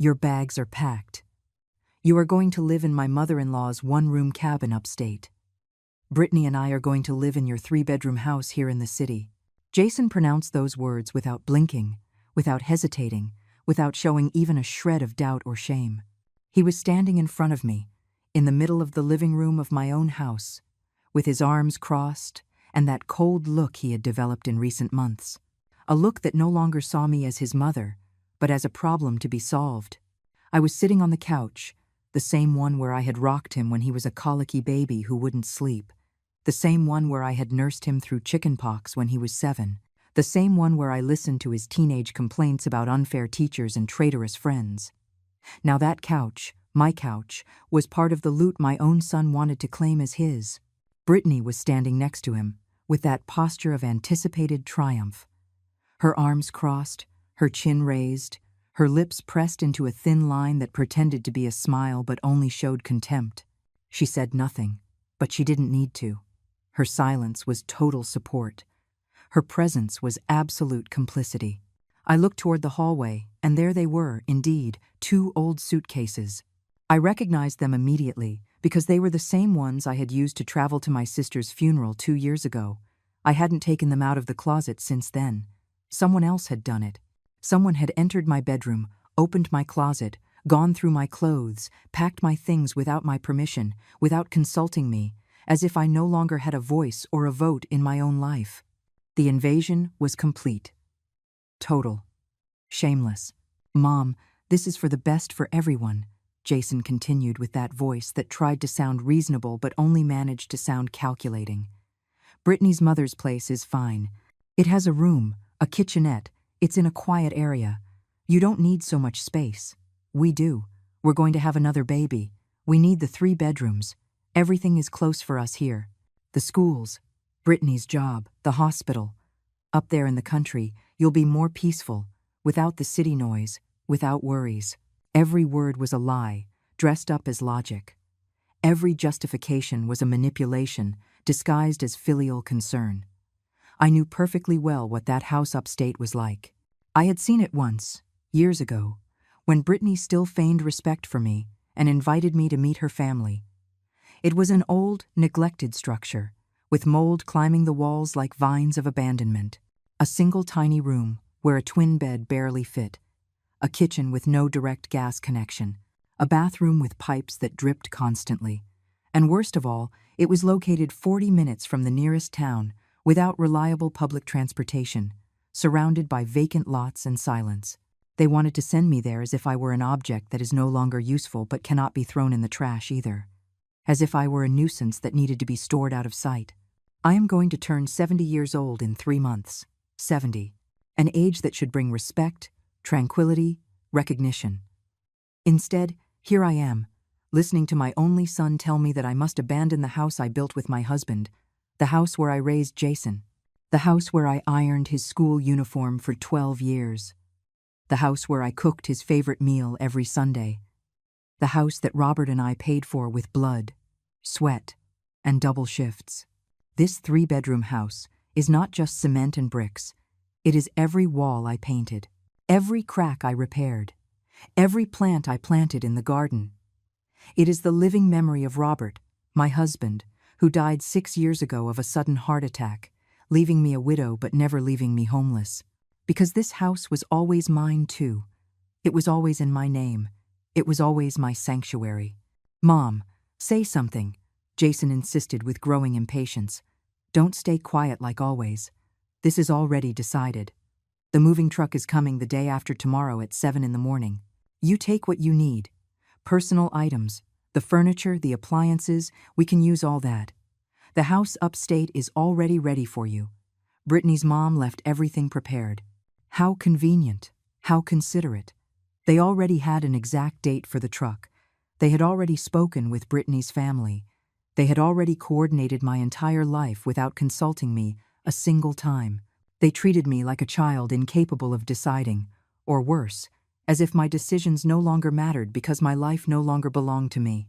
Your bags are packed. You are going to live in my mother-in-law's one-room cabin upstate. Brittany and I are going to live in your 3-bedroom house here in the city." Jason pronounced those words without blinking, without hesitating, without showing even a shred of doubt or shame. He was standing in front of me, in the middle of the living room of my own house, with his arms crossed and that cold look he had developed in recent months. A look that no longer saw me as his mother, but as a problem to be solved. I was sitting on the couch, the same one where I had rocked him when he was a colicky baby who wouldn't sleep, the same one where I had nursed him through chickenpox when he was 7, the same one where I listened to his teenage complaints about unfair teachers and traitorous friends. Now that couch, my couch, was part of the loot my own son wanted to claim as his. Brittany was standing next to him, with that posture of anticipated triumph. Her arms crossed, her chin raised, her lips pressed into a thin line that pretended to be a smile but only showed contempt. She said nothing, but she didn't need to. Her silence was total support. Her presence was absolute complicity. I looked toward the hallway, and there they were, indeed, 2 old suitcases. I recognized them immediately, because they were the same ones I had used to travel to my sister's funeral 2 years ago. I hadn't taken them out of the closet since then. Someone else had done it. Someone had entered my bedroom, opened my closet, gone through my clothes, packed my things without my permission, without consulting me, as if I no longer had a voice or a vote in my own life. The invasion was complete. Total. Shameless. "Mom, this is for the best for everyone," Jason continued with that voice that tried to sound reasonable but only managed to sound calculating. "Brittany's mother's place is fine. It has a room, a kitchenette, it's in a quiet area. You don't need so much space. We do. We're going to have another baby. We need the 3 bedrooms. Everything is close for us here. The schools, Brittany's job, the hospital. Up there in the country, you'll be more peaceful, without the city noise, without worries." Every word was a lie, dressed up as logic. Every justification was a manipulation, disguised as filial concern. I knew perfectly well what that house upstate was like. I had seen it once, years ago, when Brittany still feigned respect for me and invited me to meet her family. It was an old, neglected structure, with mold climbing the walls like vines of abandonment. A single tiny room where a twin bed barely fit. A kitchen with no direct gas connection, a bathroom with pipes that dripped constantly. And worst of all, it was located 40 minutes from the nearest town, without reliable public transportation, surrounded by vacant lots and silence. They wanted to send me there as if I were an object that is no longer useful but cannot be thrown in the trash either. As if I were a nuisance that needed to be stored out of sight. I am going to turn 70 years old in 3 months. 70. An age that should bring respect, tranquility, recognition. Instead, here I am, listening to my only son tell me that I must abandon the house I built with my husband, the house where I raised Jason, the house where I ironed his school uniform for 12 years, the house where I cooked his favorite meal every Sunday, the house that Robert and I paid for with blood, sweat, and double shifts. This 3-bedroom house is not just cement and bricks. It is every wall I painted, every crack I repaired, every plant I planted in the garden. It is the living memory of Robert, my husband, who died 6 years ago of a sudden heart attack, leaving me a widow but never leaving me homeless. Because this house was always mine too. It was always in my name. It was always my sanctuary. "Mom, say something," Jason insisted with growing impatience. "Don't stay quiet like always. This is already decided. The moving truck is coming the day after tomorrow at 7 in the morning. You take what you need. Personal items, the furniture, the appliances, we can use all that. The house upstate is already ready for you. Brittany's mom left everything prepared. How convenient, how considerate. They already had an exact date for the truck. They had already spoken with Brittany's family. They had already coordinated my entire life without consulting me a single time. They treated me like a child incapable of deciding, or worse, as if my decisions no longer mattered because my life no longer belonged to me.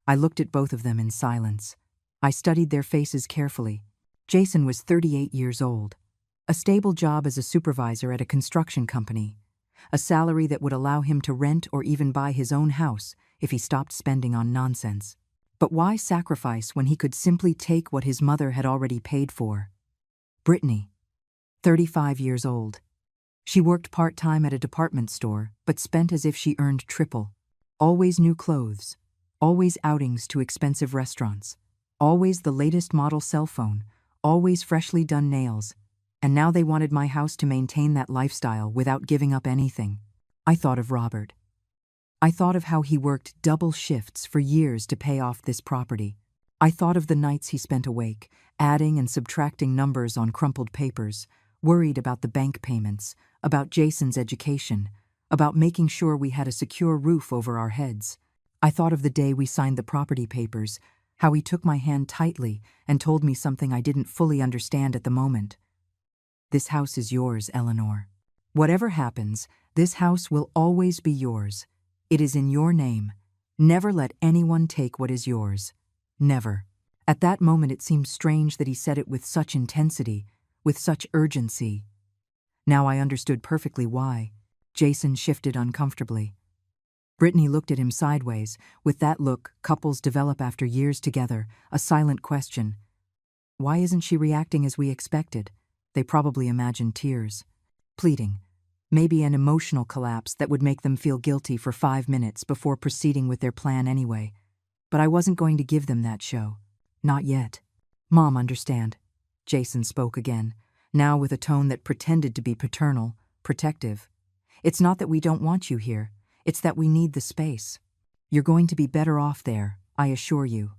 I looked at both of them in silence. I studied their faces carefully. Jason was 38 years old. A stable job as a supervisor at a construction company. A salary that would allow him to rent or even buy his own house if he stopped spending on nonsense. But why sacrifice when he could simply take what his mother had already paid for? Brittany, 35 years old. She worked part-time at a department store, but spent as if she earned triple. Always new clothes, always outings to expensive restaurants, always the latest model cell phone, always freshly done nails. And now they wanted my house to maintain that lifestyle without giving up anything. I thought of Robert. I thought of how he worked double shifts for years to pay off this property. I thought of the nights he spent awake, adding and subtracting numbers on crumpled papers, worried about the bank payments, about Jason's education, about making sure we had a secure roof over our heads. I thought of the day we signed the property papers, how he took my hand tightly and told me something I didn't fully understand at the moment. This house is yours, Eleanor. Whatever happens, this house will always be yours. It is in your name. Never let anyone take what is yours. Never. At that moment it seemed strange that he said it with such intensity, with such urgency. Now I understood perfectly why. Jason shifted uncomfortably. Brittany looked at him sideways, with that look couples develop after years together, a silent question. Why isn't she reacting as we expected? They probably imagined tears. Pleading. Maybe an emotional collapse that would make them feel guilty for 5 minutes before proceeding with their plan anyway. But I wasn't going to give them that show. Not yet. Mom, understand. Jason spoke again, now with a tone that pretended to be paternal, protective. It's not that we don't want you here. It's that we need the space. You're going to be better off there, I assure you.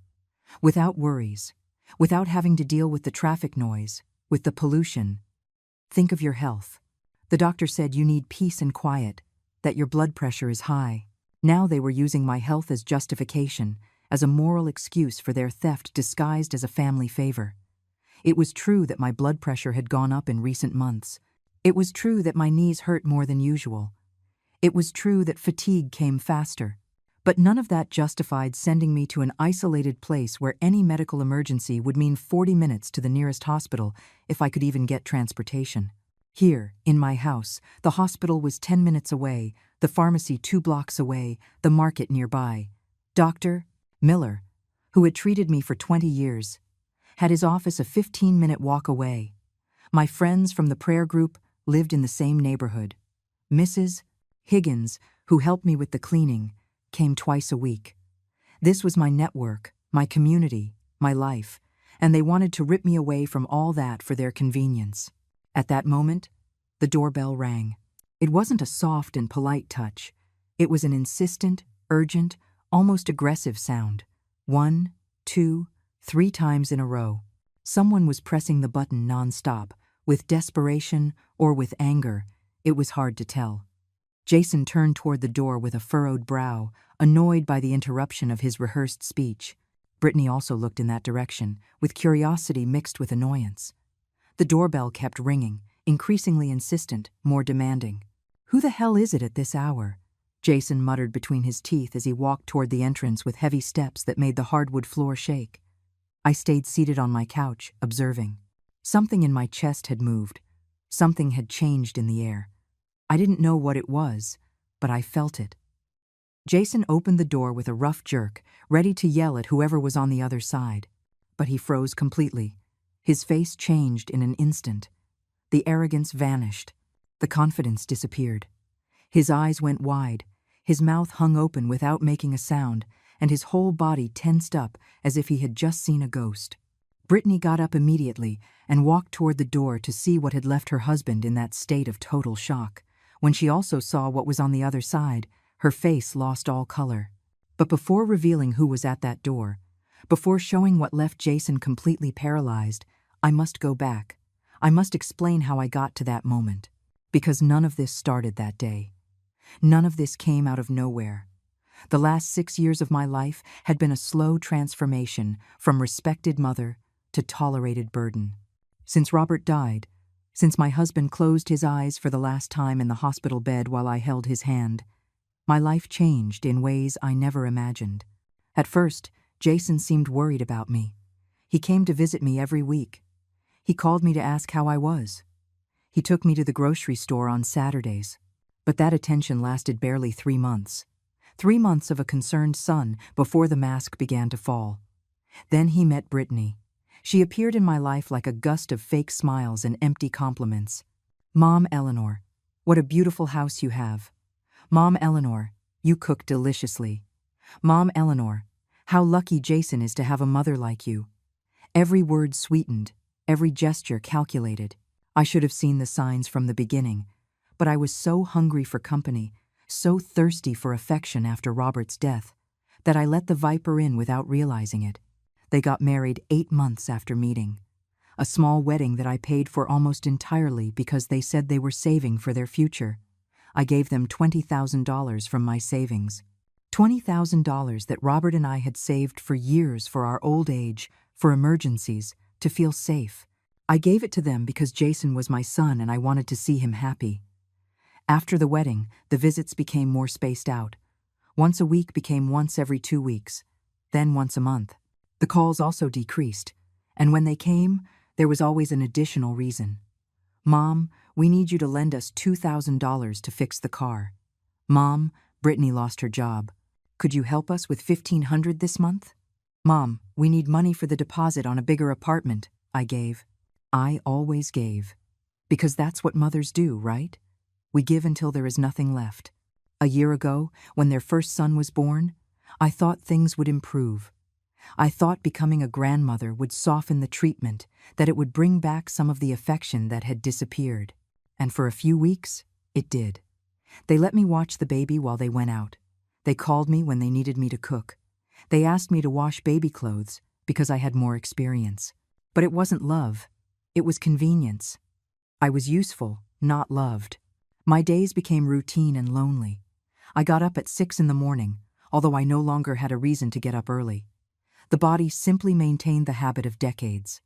Without worries. Without having to deal with the traffic noise, with the pollution. Think of your health. The doctor said you need peace and quiet, that your blood pressure is high. Now they were using my health as justification, as a moral excuse for their theft disguised as a family favor. It was true that my blood pressure had gone up in recent months. It was true that my knees hurt more than usual. It was true that fatigue came faster. But none of that justified sending me to an isolated place where any medical emergency would mean 40 minutes to the nearest hospital if I could even get transportation. Here, in my house, the hospital was 10 minutes away, the pharmacy 2 blocks away, the market nearby. Dr. Miller, who had treated me for 20 years, had his office a 15-minute walk away. My friends from the prayer group lived in the same neighborhood. Mrs. Higgins, who helped me with the cleaning, came twice a week. This was my network, my community, my life, and they wanted to rip me away from all that for their convenience. At that moment, the doorbell rang. It wasn't a soft and polite touch. It was an insistent, urgent, almost aggressive sound. 1, 2, 3 times in a row. Someone was pressing the button non-stop, with desperation or with anger. It was hard to tell. Jason turned toward the door with a furrowed brow, annoyed by the interruption of his rehearsed speech. Brittany also looked in that direction, with curiosity mixed with annoyance. The doorbell kept ringing, increasingly insistent, more demanding. Who the hell is it at this hour? Jason muttered between his teeth as he walked toward the entrance with heavy steps that made the hardwood floor shake. I stayed seated on my couch, observing. Something in my chest had moved. Something had changed in the air. I didn't know what it was, but I felt it. Jason opened the door with a rough jerk, ready to yell at whoever was on the other side. But he froze completely. His face changed in an instant. The arrogance vanished. The confidence disappeared. His eyes went wide. His mouth hung open without making a sound, and his whole body tensed up as if he had just seen a ghost. Brittany got up immediately and walked toward the door to see what had left her husband in that state of total shock. When she also saw what was on the other side, her face lost all color. But before revealing who was at that door, before showing what left Jason completely paralyzed, I must go back. I must explain how I got to that moment. Because none of this started that day. None of this came out of nowhere. The last 6 years of my life had been a slow transformation from respected mother to tolerated burden. Since Robert died, since my husband closed his eyes for the last time in the hospital bed while I held his hand, my life changed in ways I never imagined. At first, Jason seemed worried about me. He came to visit me every week. He called me to ask how I was. He took me to the grocery store on Saturdays. But that attention lasted barely 3 months. 3 months of a concerned son before the mask began to fall. Then he met Brittany. She appeared in my life like a gust of fake smiles and empty compliments. "Mom Eleanor, what a beautiful house you have. Mom Eleanor, you cook deliciously. Mom Eleanor, how lucky Jason is to have a mother like you." Every word sweetened, every gesture calculated. I should have seen the signs from the beginning, but I was so hungry for company, so thirsty for affection after Robert's death, that I let the viper in without realizing it. They got married 8 months after meeting. A small wedding that I paid for almost entirely because they said they were saving for their future. I gave them $20,000 from my savings. $20,000 that Robert and I had saved for years for our old age, for emergencies, to feel safe. I gave it to them because Jason was my son and I wanted to see him happy. After the wedding, the visits became more spaced out. Once a week became once every 2 weeks, then once a month. The calls also decreased, and when they came, there was always an additional reason. "Mom, we need you to lend us $2,000 to fix the car. Mom, Brittany lost her job. Could you help us with $1,500 this month? Mom, we need money for the deposit on a bigger apartment." I gave. I always gave. Because that's what mothers do, right? We give until there is nothing left. A year ago, when their first son was born, I thought things would improve. I thought becoming a grandmother would soften the treatment, that it would bring back some of the affection that had disappeared. And for a few weeks, it did. They let me watch the baby while they went out. They called me when they needed me to cook. They asked me to wash baby clothes because I had more experience. But it wasn't love. It was convenience. I was useful, not loved. My days became routine and lonely. I got up at 6 in the morning, although I no longer had a reason to get up early. The body simply maintained the habit of decades.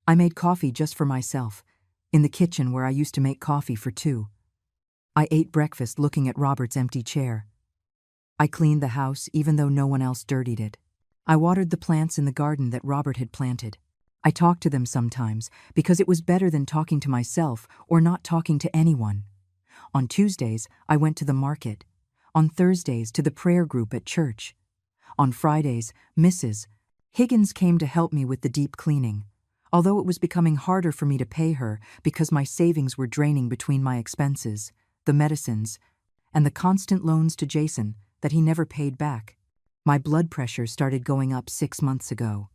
I made coffee just for myself, in the kitchen where I used to make coffee for 2. I ate breakfast looking at Robert's empty chair. I cleaned the house even though no one else dirtied it. I watered the plants in the garden that Robert had planted. I talked to them sometimes because it was better than talking to myself or not talking to anyone. On Tuesdays, I went to the market. On Thursdays, to the prayer group at church. On Fridays, Mrs. Higgins came to help me with the deep cleaning, although it was becoming harder for me to pay her because my savings were draining between my expenses, the medicines, and the constant loans to Jason that he never paid back. My blood pressure started going up 6 months ago.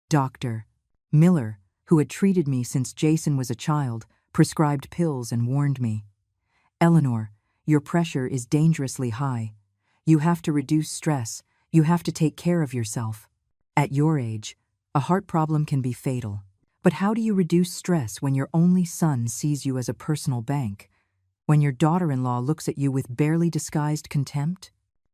Dr. Miller, who had treated me since Jason was a child, prescribed pills and warned me. "Eleanor, your pressure is dangerously high. You have to reduce stress. You have to take care of yourself. At your age, a heart problem can be fatal. But how do you reduce stress when your only son sees you as a personal bank? When your daughter-in-law looks at you with barely disguised contempt?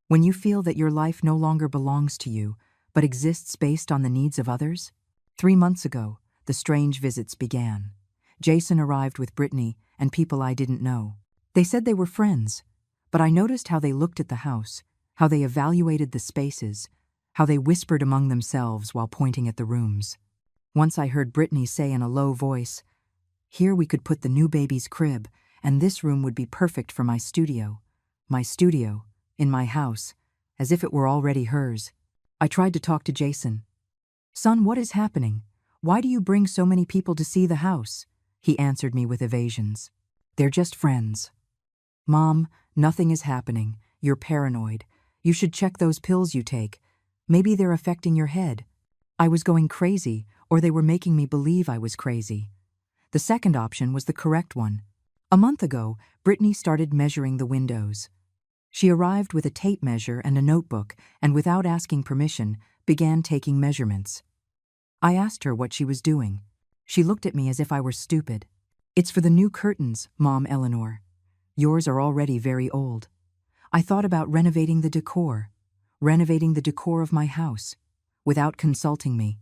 When you feel that your life no longer belongs to you, but exists based on the needs of others?" 3 months ago, the strange visits began. Jason arrived with Brittany and people I didn't know. They said they were friends, but I noticed how they looked at the house, how they evaluated the spaces, how they whispered among themselves while pointing at the rooms. Once I heard Brittany say in a low voice, "Here we could put the new baby's crib, and this room would be perfect for my studio. My studio, in my house, as if it were already hers." I tried to talk to Jason. "Son, what is happening? Why do you bring so many people to see the house?" He answered me with evasions. "They're just friends." "Mom, nothing is happening. You're paranoid. You should check those pills you take. Maybe they're affecting your head." I was going crazy, or they were making me believe I was crazy. The second option was the correct one. A month ago, Brittany started measuring the windows. She arrived with a tape measure and a notebook, and without asking permission, began taking measurements. I asked her what she was doing. She looked at me as if I were stupid. "It's for the new curtains, Mom Eleanor. Yours are already very old. I thought about renovating the decor of my house, without consulting me,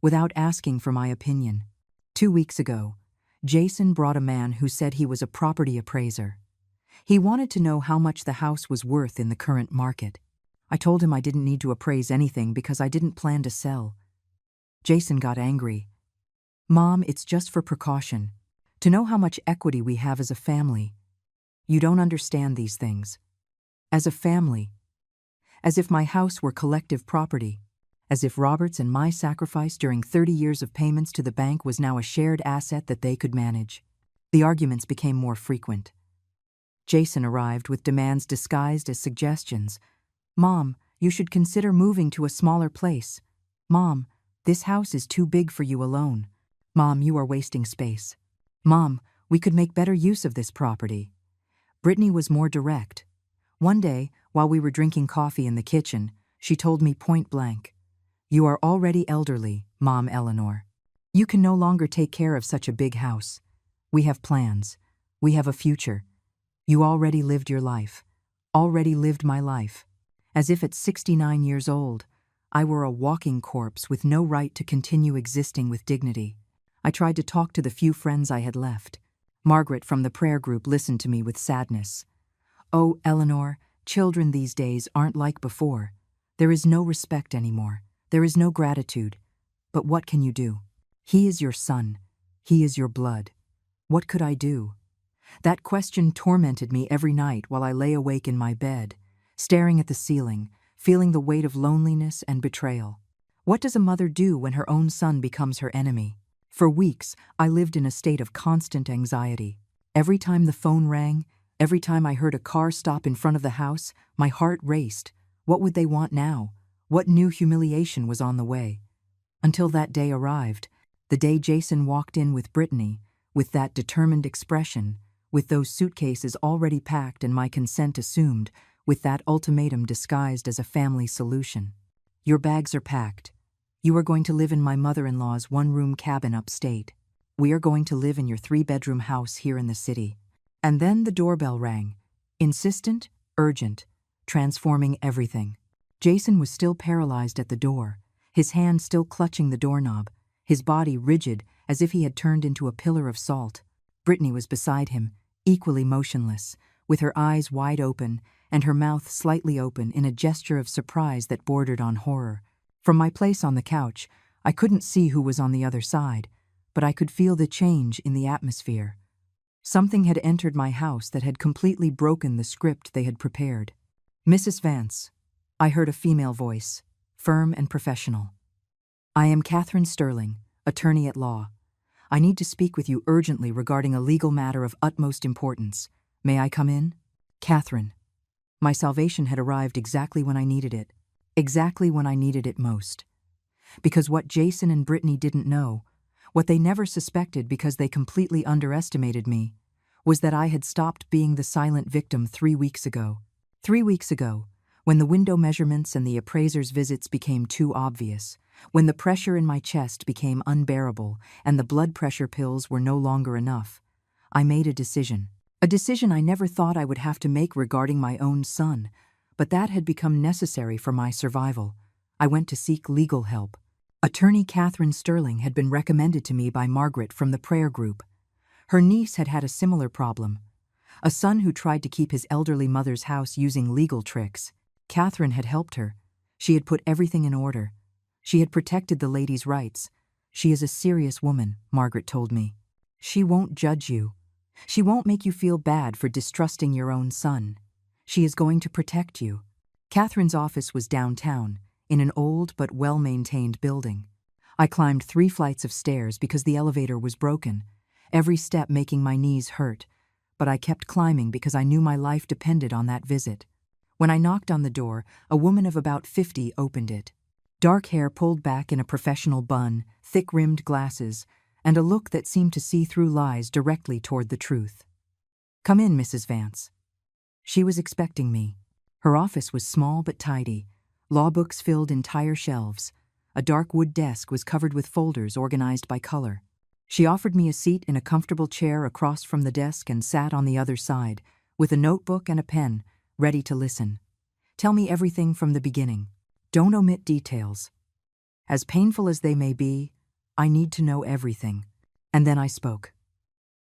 without asking for my opinion." 2 weeks ago, Jason brought a man who said he was a property appraiser. He wanted to know how much the house was worth in the current market. I told him I didn't need to appraise anything because I didn't plan to sell. Jason got angry. "Mom, it's just for precaution, to know how much equity we have as a family." You don't understand these things. As a family, as if my house were collective property, as if Robert's and my sacrifice during 30 years of payments to the bank was now a shared asset that they could manage. The arguments became more frequent. Jason arrived with demands disguised as suggestions. Mom, you should consider moving to a smaller place. Mom, this house is too big for you alone. Mom, you are wasting space. Mom, we could make better use of this property. Brittany was more direct. One day, while we were drinking coffee in the kitchen, she told me point blank, "You are already elderly, Mom Eleanor. You can no longer take care of such a big house. We have plans. We have a future. You already lived your life. Already lived my life." As if at 69 years old, I were a walking corpse with no right to continue existing with dignity. I tried to talk to the few friends I had left. Margaret from the prayer group listened to me with sadness. "Oh, Eleanor, children these days aren't like before. There is no respect anymore. There is no gratitude. But what can you do? He is your son. He is your blood. What could I do?" That question tormented me every night while I lay awake in my bed, staring at the ceiling, feeling the weight of loneliness and betrayal. What does a mother do when her own son becomes her enemy? For weeks, I lived in a state of constant anxiety. Every time the phone rang, every time I heard a car stop in front of the house, my heart raced. What would they want now? What new humiliation was on the way? Until that day arrived, the day Jason walked in with Brittany, with that determined expression, with those suitcases already packed and my consent assumed, with that ultimatum disguised as a family solution. "Your bags are packed. You are going to live in my mother-in-law's one-room cabin upstate. We are going to live in your 3-bedroom house here in the city." And then the doorbell rang. Insistent, urgent, transforming everything. Jason was still paralyzed at the door, his hand still clutching the doorknob, his body rigid as if he had turned into a pillar of salt. Brittany was beside him, equally motionless, with her eyes wide open and her mouth slightly open in a gesture of surprise that bordered on horror. From my place on the couch, I couldn't see who was on the other side, but I could feel the change in the atmosphere. Something had entered my house that had completely broken the script they had prepared. "Mrs. Vance," I heard a female voice, firm and professional. "I am Catherine Sterling, attorney at law. I need to speak with you urgently regarding a legal matter of utmost importance. May I come in?" Catherine. My salvation had arrived exactly when I needed it. Exactly when I needed it most. Because what Jason and Brittany didn't know, what they never suspected because they completely underestimated me, was that I had stopped being the silent victim 3 weeks ago. 3 weeks ago, when the window measurements and the appraiser's visits became too obvious, when the pressure in my chest became unbearable and the blood pressure pills were no longer enough, I made a decision. A decision I never thought I would have to make regarding my own son, but that had become necessary for my survival. I went to seek legal help. Attorney Catherine Sterling had been recommended to me by Margaret from the prayer group. Her niece had had a similar problem. A son who tried to keep his elderly mother's house using legal tricks. Catherine had helped her. She had put everything in order. She had protected the lady's rights. "She is a serious woman," Margaret told me. "She won't judge you. She won't make you feel bad for distrusting your own son. She is going to protect you." Catherine's office was downtown, in an old but well-maintained building. I climbed 3 flights of stairs because the elevator was broken, every step making my knees hurt, but I kept climbing because I knew my life depended on that visit. When I knocked on the door, a woman of about 50 opened it. Dark hair pulled back in a professional bun, thick-rimmed glasses, and a look that seemed to see through lies directly toward the truth. "Come in, Mrs. Vance." She was expecting me. Her office was small but tidy. Law books filled entire shelves. A dark wood desk was covered with folders organized by color. She offered me a seat in a comfortable chair across from the desk and sat on the other side, with a notebook and a pen, ready to listen. "Tell me everything from the beginning. Don't omit details. As painful as they may be, I need to know everything." And then I spoke.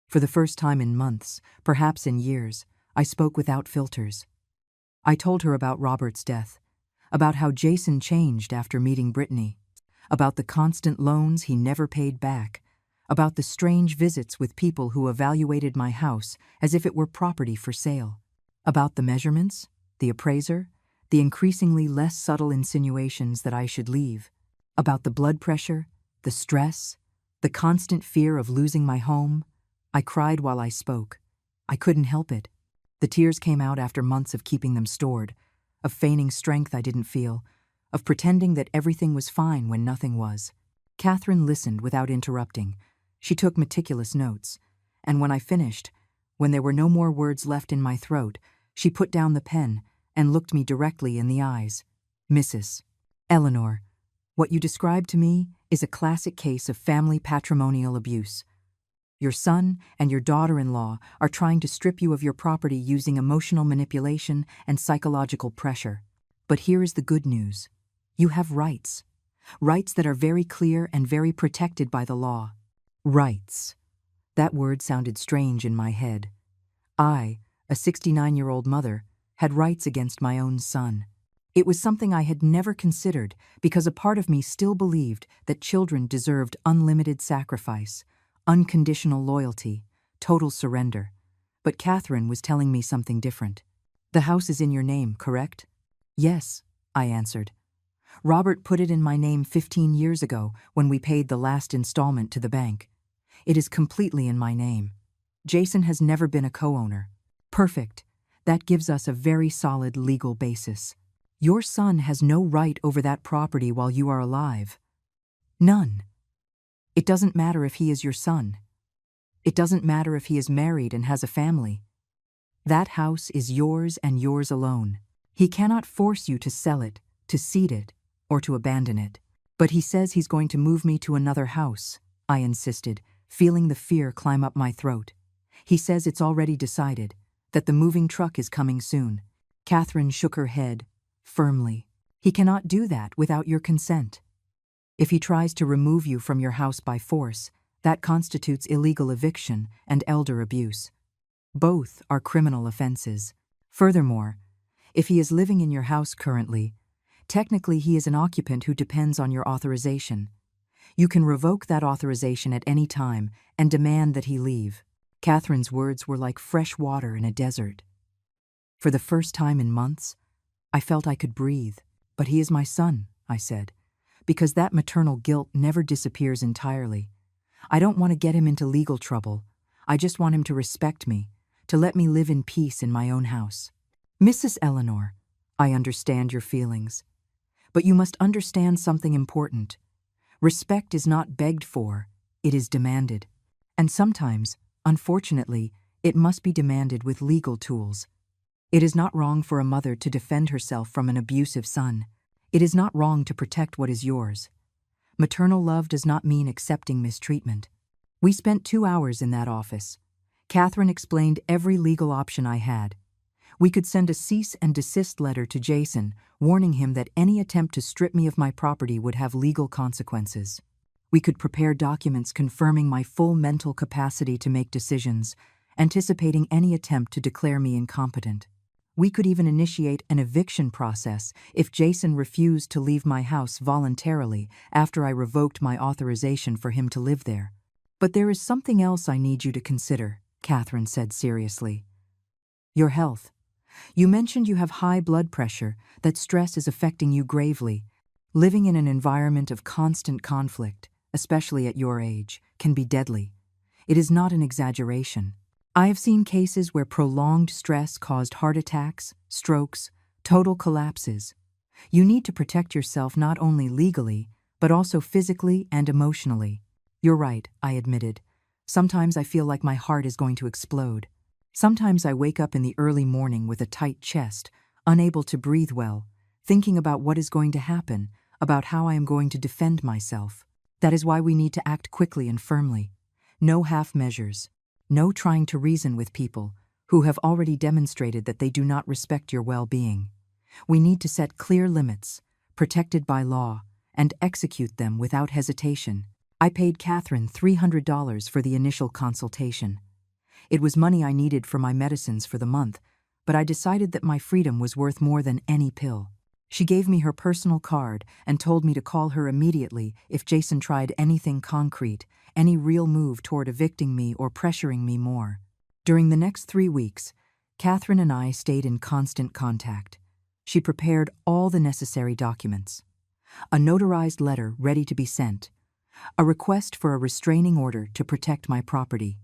For the first time in months, perhaps in years, I spoke without filters. I told her about Robert's death, about how Jason changed after meeting Brittany, about the constant loans he never paid back, about the strange visits with people who evaluated my house as if it were property for sale, about the measurements, the appraiser, the increasingly less subtle insinuations that I should leave, about the blood pressure, the stress, the constant fear of losing my home. I cried while I spoke. I couldn't help it. The tears came out after months of keeping them stored, of feigning strength I didn't feel, of pretending that everything was fine when nothing was. Catherine listened without interrupting. She took meticulous notes, and when I finished, when there were no more words left in my throat, she put down the pen and looked me directly in the eyes. Mrs. Eleanor, what you described to me is a classic case of family patrimonial abuse. Your son and your daughter-in-law are trying to strip you of your property using emotional manipulation and psychological pressure. But here is the good news. You have rights. Rights that are very clear and very protected by the law. Rights. That word sounded strange in my head. I, a 69-year-old mother, had rights against my own son. It was something I had never considered because a part of me still believed that children deserved unlimited sacrifice, unconditional loyalty, total surrender. But Catherine was telling me something different. The house is in your name, correct? Yes, I answered. Robert put it in my name 15 years ago when we paid the last installment to the bank. It is completely in my name. Jason has never been a co-owner. Perfect. That gives us a very solid legal basis. Your son has no right over that property while you are alive. None. It doesn't matter if he is your son. It doesn't matter if he is married and has a family. That house is yours and yours alone. He cannot force you to sell it, to cede it, or to abandon it. But he says he's going to move me to another house, I insisted, feeling the fear climb up my throat. He says it's already decided, that the moving truck is coming soon. Catherine shook her head, firmly. He cannot do that without your consent. If he tries to remove you from your house by force, that constitutes illegal eviction and elder abuse. Both are criminal offenses. Furthermore, if he is living in your house currently, technically he is an occupant who depends on your authorization. You can revoke that authorization at any time and demand that he leave. Catherine's words were like fresh water in a desert. For the first time in months, I felt I could breathe. But he is my son, I said, because that maternal guilt never disappears entirely. I don't want to get him into legal trouble. I just want him to respect me, to let me live in peace in my own house. Mrs. Eleanor, I understand your feelings. But you must understand something important. Respect is not begged for, it is demanded. And sometimes, unfortunately, it must be demanded with legal tools. It is not wrong for a mother to defend herself from an abusive son. It is not wrong to protect what is yours. Maternal love does not mean accepting mistreatment. We spent 2 hours in that office. Catherine explained every legal option I had. We could send a cease and desist letter to Jason, warning him that any attempt to strip me of my property would have legal consequences. We could prepare documents confirming my full mental capacity to make decisions, anticipating any attempt to declare me incompetent. We could even initiate an eviction process if Jason refused to leave my house voluntarily after I revoked my authorization for him to live there. But there is something else I need you to consider, Catherine said seriously. Your health. You mentioned you have high blood pressure, that stress is affecting you gravely. Living in an environment of constant conflict, especially at your age, can be deadly. It is not an exaggeration. I have seen cases where prolonged stress caused heart attacks, strokes, total collapses. You need to protect yourself not only legally, but also physically and emotionally. You're right, I admitted. Sometimes I feel like my heart is going to explode. Sometimes I wake up in the early morning with a tight chest, unable to breathe well, thinking about what is going to happen, about how I am going to defend myself. That is why we need to act quickly and firmly. No half measures. No trying to reason with people who have already demonstrated that they do not respect your well-being. We need to set clear limits, protected by law, and execute them without hesitation. I paid Catherine $300 for the initial consultation. It was money I needed for my medicines for the month, but I decided that my freedom was worth more than any pill. She gave me her personal card and told me to call her immediately if Jason tried anything concrete, any real move toward evicting me or pressuring me more. During the next 3 weeks, Catherine and I stayed in constant contact. She prepared all the necessary documents. A notarized letter ready to be sent, a request for a restraining order to protect my property,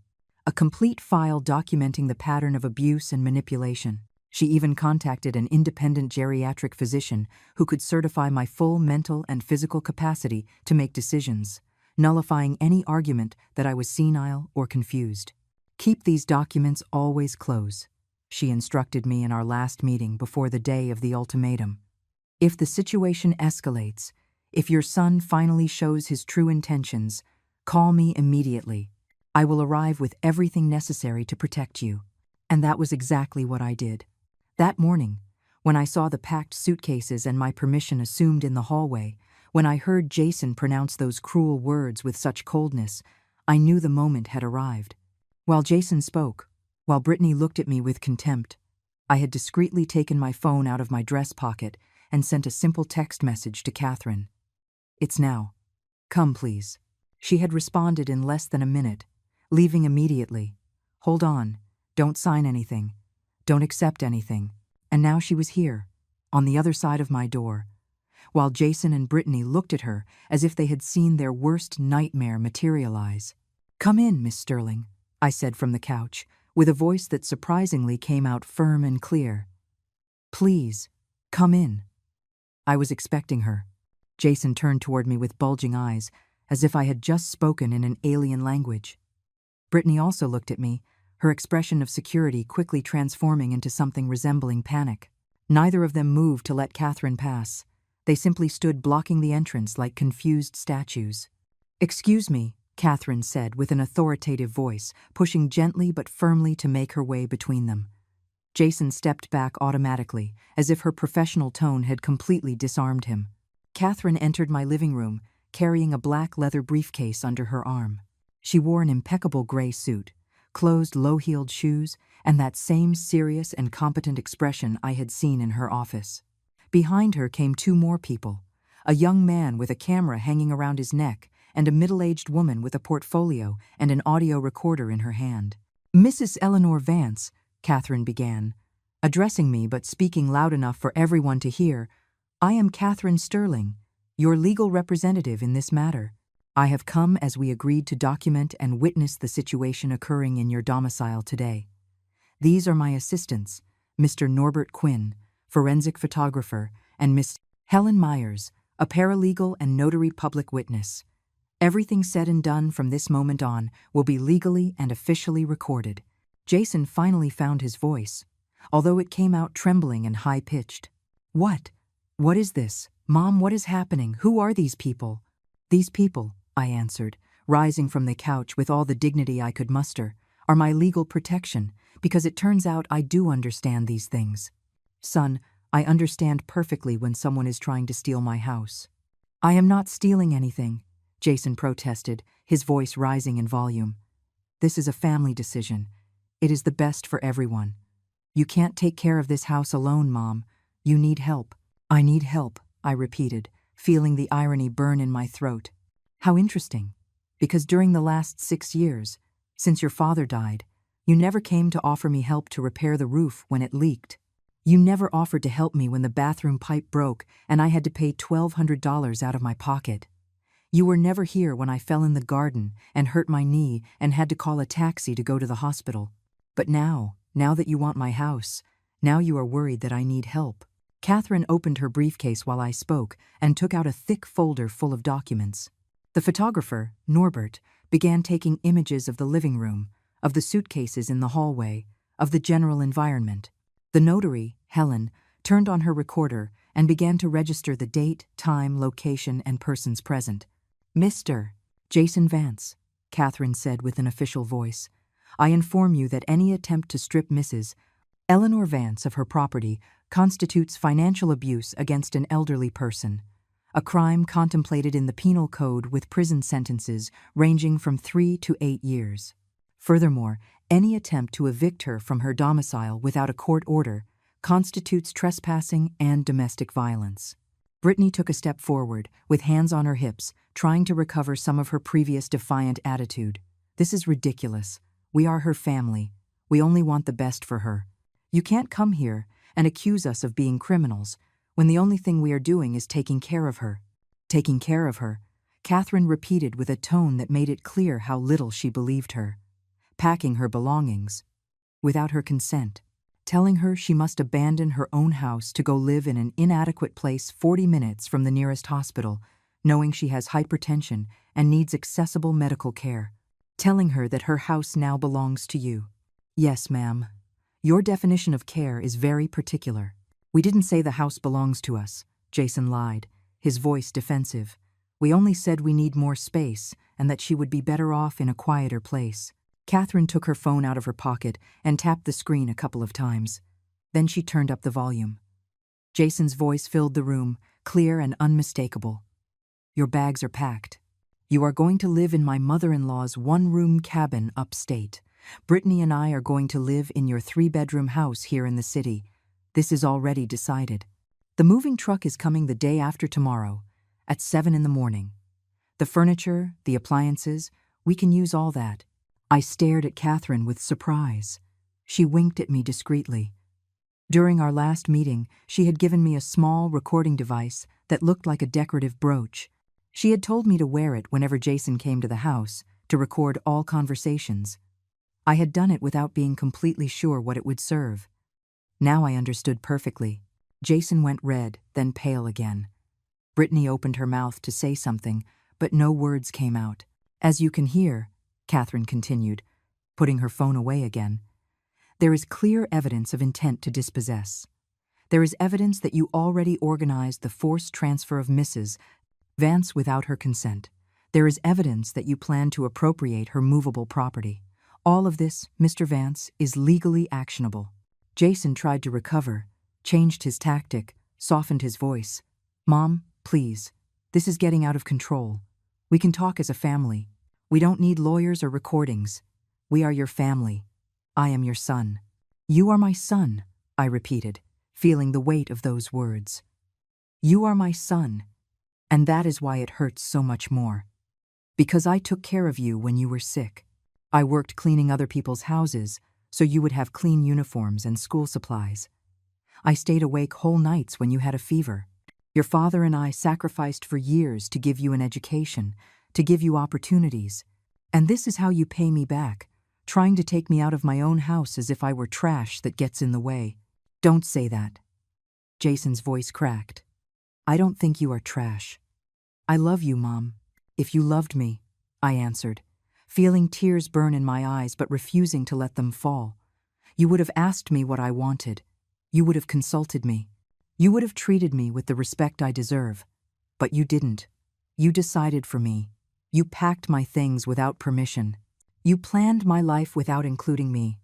a complete file documenting the pattern of abuse and manipulation. She even contacted an independent geriatric physician who could certify my full mental and physical capacity to make decisions, nullifying any argument that I was senile or confused. "Keep these documents always close," she instructed me in our last meeting before the day of the ultimatum. "If the situation escalates, if your son finally shows his true intentions, call me immediately. I will arrive with everything necessary to protect you." And that was exactly what I did. That morning, when I saw the packed suitcases and my permission assumed in the hallway, when I heard Jason pronounce those cruel words with such coldness, I knew the moment had arrived. While Jason spoke, while Brittany looked at me with contempt, I had discreetly taken my phone out of my dress pocket and sent a simple text message to Catherine. "It's now. Come, please." She had responded in less than a minute, leaving immediately. "Hold on. Don't sign anything. Don't accept anything." And now she was here, on the other side of my door, while Jason and Brittany looked at her as if they had seen their worst nightmare materialize. "Come in, Miss Sterling," I said from the couch, with a voice that surprisingly came out firm and clear. "Please, come in." I was expecting her. Jason turned toward me with bulging eyes, as if I had just spoken in an alien language. Brittany also looked at me, her expression of security quickly transforming into something resembling panic. Neither of them moved to let Catherine pass. They simply stood blocking the entrance like confused statues. "Excuse me," Catherine said with an authoritative voice, pushing gently but firmly to make her way between them. Jason stepped back automatically, as if her professional tone had completely disarmed him. Catherine entered my living room, carrying a black leather briefcase under her arm. She wore an impeccable gray suit, closed low-heeled shoes, and that same serious and competent expression I had seen in her office. Behind her came 2 more people, a young man with a camera hanging around his neck and a middle-aged woman with a portfolio and an audio recorder in her hand. "Mrs. Eleanor Vance," Catherine began, addressing me but speaking loud enough for everyone to hear, "I am Catherine Sterling, your legal representative in this matter. I have come as we agreed to document and witness the situation occurring in your domicile today. These are my assistants, Mr. Norbert Quinn, forensic photographer, and Miss Helen Myers, a paralegal and notary public witness. Everything said and done from this moment on will be legally and officially recorded." Jason finally found his voice, although it came out trembling and high-pitched. "What? What is this? Mom, what is happening? Who are these people?" "These people," I answered, rising from the couch with all the dignity I could muster, "are my legal protection, because it turns out I do understand these things. Son, I understand perfectly when someone is trying to steal my house." "I am not stealing anything," Jason protested, his voice rising in volume. "This is a family decision. It is the best for everyone. You can't take care of this house alone, Mom. You need help." "I need help," I repeated, feeling the irony burn in my throat. "How interesting, because during the last 6 years, since your father died, you never came to offer me help to repair the roof when it leaked. You never offered to help me when the bathroom pipe broke and I had to pay $1,200 out of my pocket. You were never here when I fell in the garden and hurt my knee and had to call a taxi to go to the hospital. But now that you want my house, now you are worried that I need help." Catherine opened her briefcase while I spoke and took out a thick folder full of documents. The photographer, Norbert, began taking images of the living room, of the suitcases in the hallway, of the general environment. The notary, Helen, turned on her recorder and began to register the date, time, location, and persons present. "Mr. Jason Vance," Catherine said with an official voice, "I inform you that any attempt to strip Mrs. Eleanor Vance of her property constitutes financial abuse against an elderly person, a crime contemplated in the Penal Code with prison sentences ranging from 3 to 8 years. Furthermore, any attempt to evict her from her domicile without a court order constitutes trespassing and domestic violence." Brittany took a step forward, with hands on her hips, trying to recover some of her previous defiant attitude. This is ridiculous. We are her family. We only want the best for her. You can't come here and accuse us of being criminals, when the only thing we are doing is taking care of her. Taking care of her, Catherine repeated with a tone that made it clear how little she believed her. Packing her belongings. Without her consent. Telling her she must abandon her own house to go live in an inadequate place 40 minutes from the nearest hospital, knowing she has hypertension and needs accessible medical care. Telling her that her house now belongs to you. Yes, ma'am. Your definition of care is very particular. We didn't say the house belongs to us, Jason lied, his voice defensive. We only said we need more space and that she would be better off in a quieter place. Catherine took her phone out of her pocket and tapped the screen a couple of times. Then she turned up the volume. Jason's voice filled the room, clear and unmistakable. Your bags are packed. You are going to live in my mother-in-law's one-room cabin upstate. Brittany and I are going to live in your 3-bedroom house here in the city. This is already decided. The moving truck is coming the day after tomorrow, at 7 in the morning. The furniture, the appliances, we can use all that. I stared at Catherine with surprise. She winked at me discreetly. During our last meeting, she had given me a small recording device that looked like a decorative brooch. She had told me to wear it whenever Jason came to the house, to record all conversations. I had done it without being completely sure what it would serve. Now I understood perfectly. Jason went red, then pale again. Brittany opened her mouth to say something, but no words came out. As you can hear, Catherine continued, putting her phone away again, there is clear evidence of intent to dispossess. There is evidence that you already organized the forced transfer of Mrs. Vance without her consent. There is evidence that you plan to appropriate her movable property. All of this, Mr. Vance, is legally actionable. Jason tried to recover, changed his tactic, softened his voice. Mom, please, this is getting out of control. We can talk as a family. We don't need lawyers or recordings. We are your family. I am your son. You are my son, I repeated, feeling the weight of those words. You are my son, and that is why it hurts so much more. Because I took care of you when you were sick. I worked cleaning other people's houses so you would have clean uniforms and school supplies. I stayed awake whole nights when you had a fever. Your father and I sacrificed for years to give you an education, to give you opportunities. And this is how you pay me back, trying to take me out of my own house as if I were trash that gets in the way. Don't say that. Jason's voice cracked. I don't think you are trash. I love you, Mom. If you loved me, I answered, feeling tears burn in my eyes but refusing to let them fall. You would have asked me what I wanted. You would have consulted me. You would have treated me with the respect I deserve. But you didn't. You decided for me. You packed my things without permission. You planned my life without including me.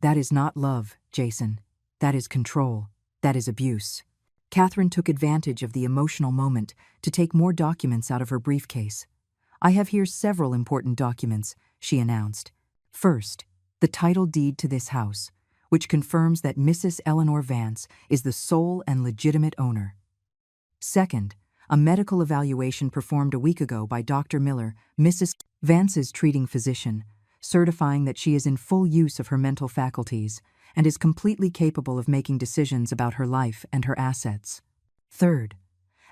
That is not love, Jason. That is control. That is abuse. Catherine took advantage of the emotional moment to take more documents out of her briefcase. I have here several important documents, she announced. First, the title deed to this house, which confirms that Mrs. Eleanor Vance is the sole and legitimate owner. Second, a medical evaluation performed a week ago by Dr. Miller, Mrs. Vance's treating physician, certifying that she is in full use of her mental faculties and is completely capable of making decisions about her life and her assets. Third,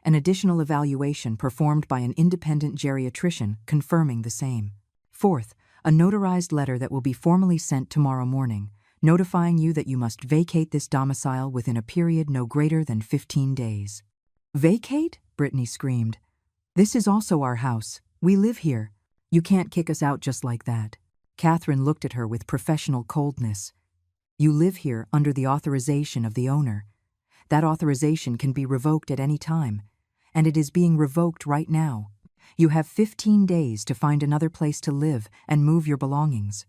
an additional evaluation performed by an independent geriatrician confirming the same. Fourth, a notarized letter that will be formally sent tomorrow morning, notifying you that you must vacate this domicile within a period no greater than 15 days. Vacate? Brittany screamed. This is also our house. We live here. You can't kick us out just like that. Catherine looked at her with professional coldness. You live here under the authorization of the owner. That authorization can be revoked at any time, and it is being revoked right now. You have 15 days to find another place to live and move your belongings.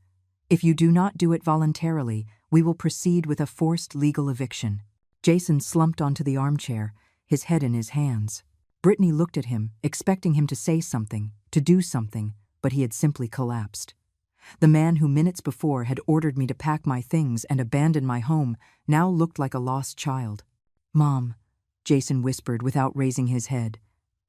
If you do not do it voluntarily, we will proceed with a forced legal eviction. Jason slumped onto the armchair, his head in his hands. Brittany looked at him, expecting him to say something, to do something, but he had simply collapsed. The man who minutes before had ordered me to pack my things and abandon my home now looked like a lost child. Mom, Jason whispered without raising his head.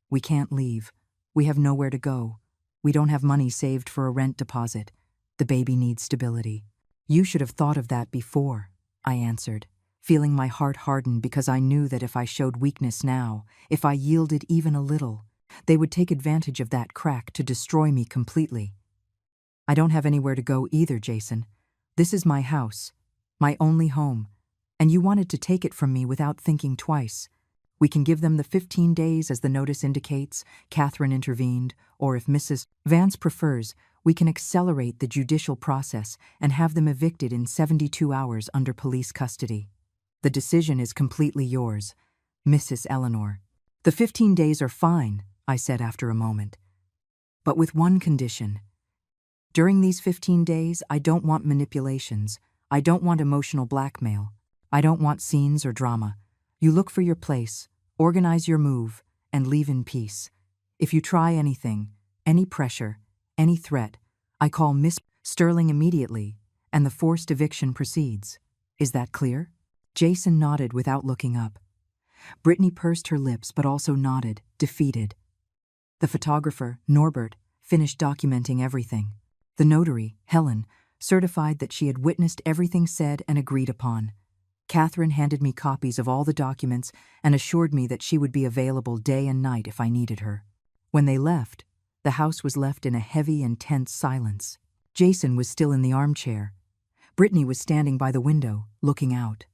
"We can't leave. We have nowhere to go. We don't have money saved for a rent deposit. The baby needs stability." "You should have thought of that before," I answered, feeling my heart harden because I knew that if I showed weakness now, if I yielded even a little, they would take advantage of that crack to destroy me completely. "I don't have anywhere to go either, Jason. This is my house, my only home, and you wanted to take it from me without thinking twice. We can give them the 15 days as the notice indicates," Catherine intervened, "or if Mrs. Vance prefers, we can accelerate the judicial process and have them evicted in 72 hours under police custody. The decision is completely yours, Mrs. Eleanor." "The 15 days are fine," I said after a moment, "but with one condition. During these 15 days, I don't want manipulations. I don't want emotional blackmail. I don't want scenes or drama. You look for your place, organize your move, and leave in peace. If you try anything, any pressure, any threat, I call Miss Sterling immediately, and the forced eviction proceeds. Is that clear?" Jason nodded without looking up. Brittany pursed her lips but also nodded, defeated. The photographer, Norbert, finished documenting everything. The notary, Helen, certified that she had witnessed everything said and agreed upon. Catherine handed me copies of all the documents and assured me that she would be available day and night if I needed her. When they left, the house was left in a heavy and tense silence. Jason was still in the armchair. Brittany was standing by the window, looking out.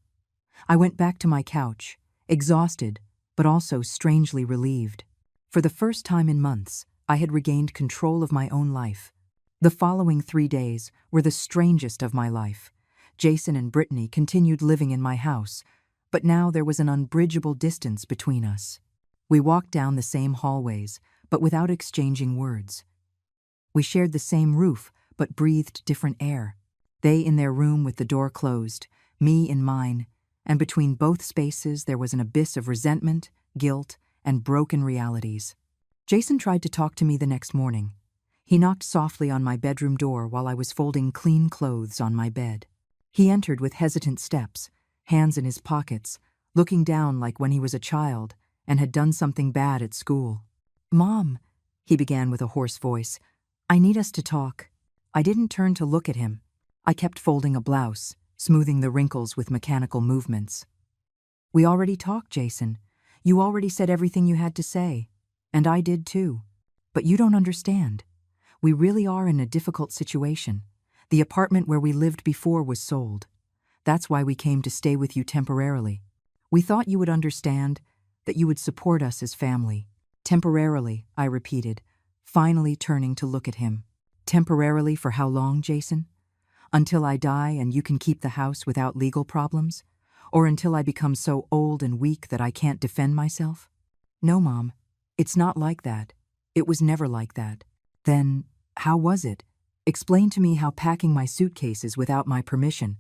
I went back to my couch, exhausted, but also strangely relieved. For the first time in months, I had regained control of my own life. The following 3 days were the strangest of my life. Jason and Brittany continued living in my house, but now there was an unbridgeable distance between us. We walked down the same hallways, but without exchanging words. We shared the same roof, but breathed different air. They in their room with the door closed, me in mine, and between both spaces there was an abyss of resentment, guilt, and broken realities. Jason tried to talk to me the next morning. He knocked softly on my bedroom door while I was folding clean clothes on my bed. He entered with hesitant steps, hands in his pockets, looking down like when he was a child and had done something bad at school. "Mom," he began with a hoarse voice, "I need us to talk." I didn't turn to look at him. I kept folding a blouse, smoothing the wrinkles with mechanical movements. "We already talked, Jason. You already said everything you had to say. And I did too. But you don't understand. We really are in a difficult situation. The apartment where we lived before was sold. That's why we came to stay with you temporarily. We thought you would understand, that you would support us as family." "Temporarily," I repeated, finally turning to look at him. "Temporarily for how long, Jason? Until I die and you can keep the house without legal problems? Or until I become so old and weak that I can't defend myself?" "No, Mom. It's not like that. It was never like that." "Then, how was it? Explain to me how packing my suitcases without my permission,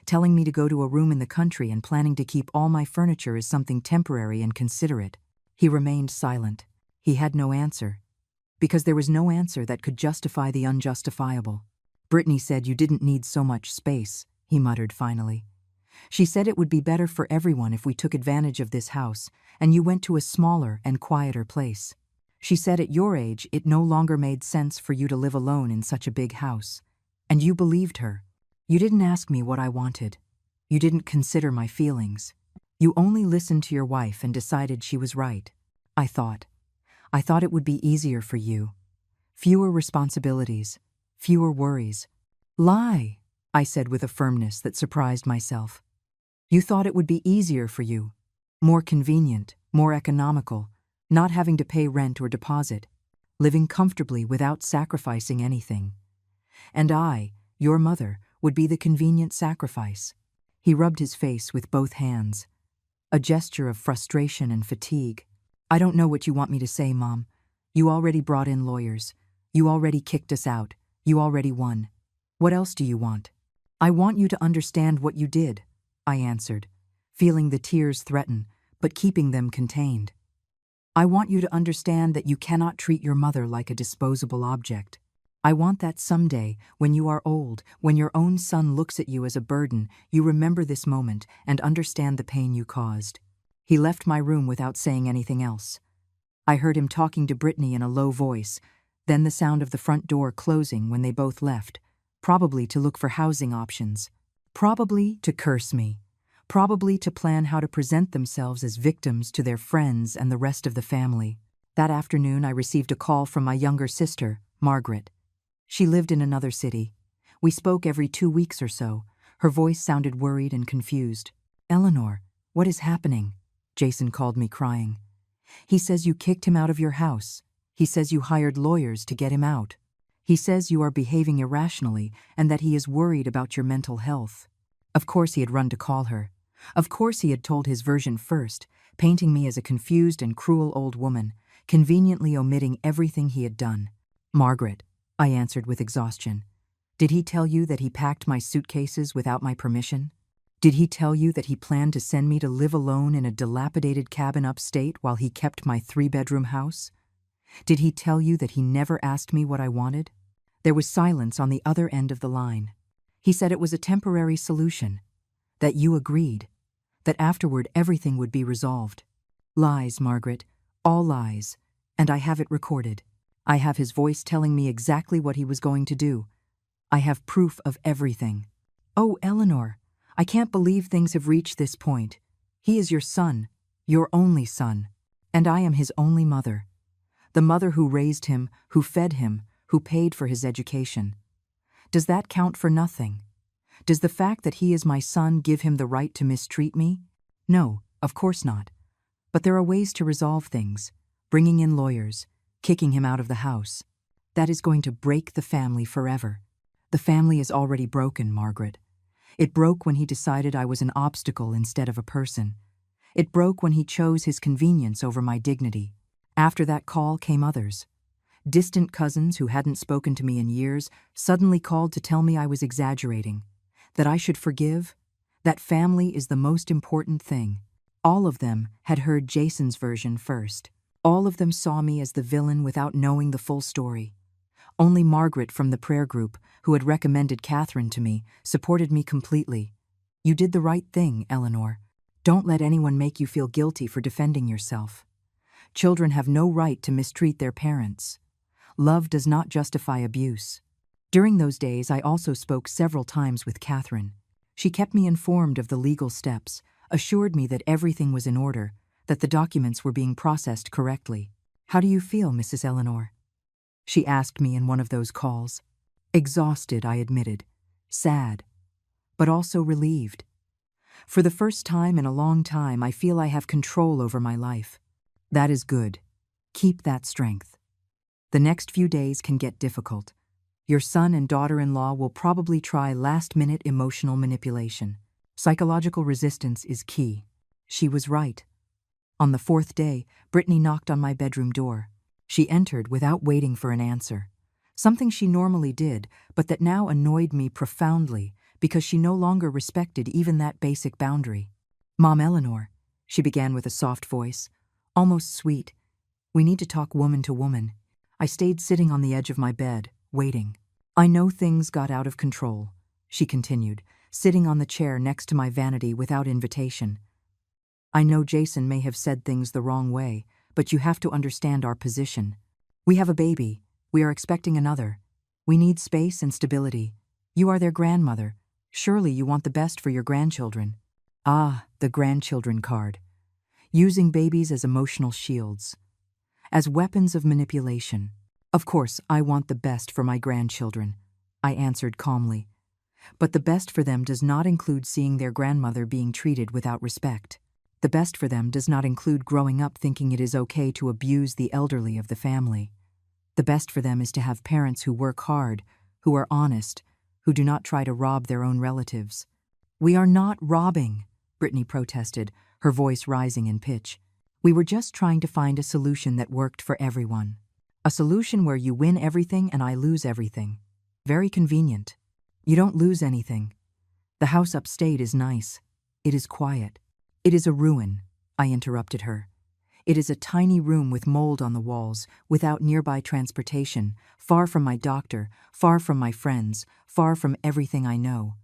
telling me to go to a room in the country and planning to keep all my furniture is something temporary and considerate." He remained silent. He had no answer. Because there was no answer that could justify the unjustifiable. "Brittany said you didn't need so much space," he muttered finally. "She said it would be better for everyone if we took advantage of this house and you went to a smaller and quieter place. She said at your age it no longer made sense for you to live alone in such a big house. And you believed her. You didn't ask me what I wanted. You didn't consider my feelings. You only listened to your wife and decided she was right. I thought it would be easier for you. Fewer responsibilities, fewer worries." "Lie," I said with a firmness that surprised myself. "You thought it would be easier for you, more convenient, more economical, not having to pay rent or deposit, living comfortably without sacrificing anything. And I, your mother, would be the convenient sacrifice." He rubbed his face with both hands, a gesture of frustration and fatigue. "I don't know what you want me to say, Mom. You already brought in lawyers. You already kicked us out. You already won. What else do you want?" "I want you to understand what you did," I answered, feeling the tears threaten, but keeping them contained. "I want you to understand that you cannot treat your mother like a disposable object. I want that someday, when you are old, when your own son looks at you as a burden, you remember this moment and understand the pain you caused." He left my room without saying anything else. I heard him talking to Brittany in a low voice, then the sound of the front door closing when they both left, probably to look for housing options, probably to curse me, probably to plan how to present themselves as victims to their friends and the rest of the family. That afternoon I received a call from my younger sister, Margaret. She lived in another city. We spoke every 2 weeks or so. Her voice sounded worried and confused. "Eleanor, what is happening?" Jason called me crying. "He says you kicked him out of your house. He says you hired lawyers to get him out. He says you are behaving irrationally and that he is worried about your mental health." Of course he had run to call her. Of course he had told his version first, painting me as a confused and cruel old woman, conveniently omitting everything he had done. "Margaret," I answered with exhaustion. "Did he tell you that he packed my suitcases without my permission? Did he tell you that he planned to send me to live alone in a dilapidated cabin upstate while he kept my 3-bedroom house? Did he tell you that he never asked me what I wanted?" There was silence on the other end of the line. He said it was a temporary solution, that you agreed, that afterward everything would be resolved. Lies, Margaret, all lies, and I have it recorded. I have his voice telling me exactly what he was going to do. I have proof of everything. "Oh, Eleanor, I can't believe things have reached this point. He is your son, your only son, and I am his only mother. The mother who raised him, who fed him, who paid for his education. Does that count for nothing? Does the fact that he is my son give him the right to mistreat me? No, of course not. But there are ways to resolve things, bringing in lawyers, kicking him out of the house. That is going to break the family forever. The family is already broken, Margaret. It broke when he decided I was an obstacle instead of a person. It broke when he chose his convenience over my dignity. After that call came others. Distant cousins who hadn't spoken to me in years suddenly called to tell me I was exaggerating, that I should forgive, that family is the most important thing. All of them had heard Jason's version first. All of them saw me as the villain without knowing the full story. Only Margaret from the prayer group, who had recommended Catherine to me, supported me completely. "You did the right thing, Eleanor. Don't let anyone make you feel guilty for defending yourself. Children have no right to mistreat their parents. Love does not justify abuse." During those days, I also spoke several times with Catherine. She kept me informed of the legal steps, assured me that everything was in order, that the documents were being processed correctly. "How do you feel, Mrs. Eleanor?" she asked me in one of those calls. Exhausted, I admitted. Sad, but also relieved. For the first time in a long time, I feel I have control over my life. That is good. Keep that strength. The next few days can get difficult. Your son and daughter-in-law will probably try last-minute emotional manipulation. Psychological resistance is key. She was right. On the 4th day, Brittany knocked on my bedroom door. She entered without waiting for an answer. Something she normally did, but that now annoyed me profoundly because she no longer respected even that basic boundary. "Mom Eleanor," she began with a soft voice, almost sweet. "We need to talk woman to woman." I stayed sitting on the edge of my bed, waiting. "I know things got out of control," she continued, sitting on the chair next to my vanity without invitation. "I know Jason may have said things the wrong way, but you have to understand our position. We have a baby. We are expecting another. We need space and stability. You are their grandmother. Surely you want the best for your grandchildren." Ah, the grandchildren card. Using babies as emotional shields, as weapons of manipulation. "Of course, I want the best for my grandchildren," I answered calmly. "But the best for them does not include seeing their grandmother being treated without respect. The best for them does not include growing up thinking it is okay to abuse the elderly of the family. The best for them is to have parents who work hard, who are honest, who do not try to rob their own relatives." "We are not robbing," Brittany protested, her voice rising in pitch. "We were just trying to find a solution that worked for everyone. A solution where you win everything and I lose everything. Very convenient. You don't lose anything. The house upstate is nice. It is quiet." "It is a ruin," I interrupted her. "It is a tiny room with mold on the walls, without nearby transportation, far from my doctor, far from my friends, far from everything I know.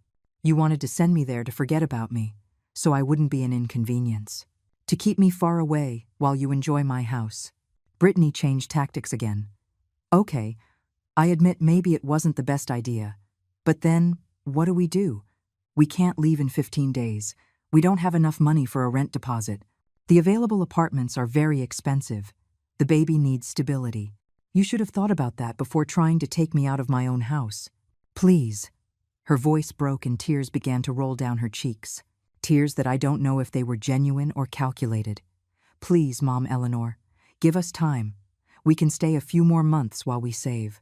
You wanted to send me there to forget about me, so I wouldn't be an inconvenience." To keep me far away while you enjoy my house. Brittany changed tactics again. Okay, I admit maybe it wasn't the best idea. But then, what do? We can't leave in 15 days. We don't have enough money for a rent deposit. The available apartments are very expensive. The baby needs stability. You should have thought about that before trying to take me out of my own house. Please. Her voice broke and tears began to roll down her cheeks. Tears that I don't know if they were genuine or calculated. Please, Mom Eleanor, give us time. We can stay a few more months while we save.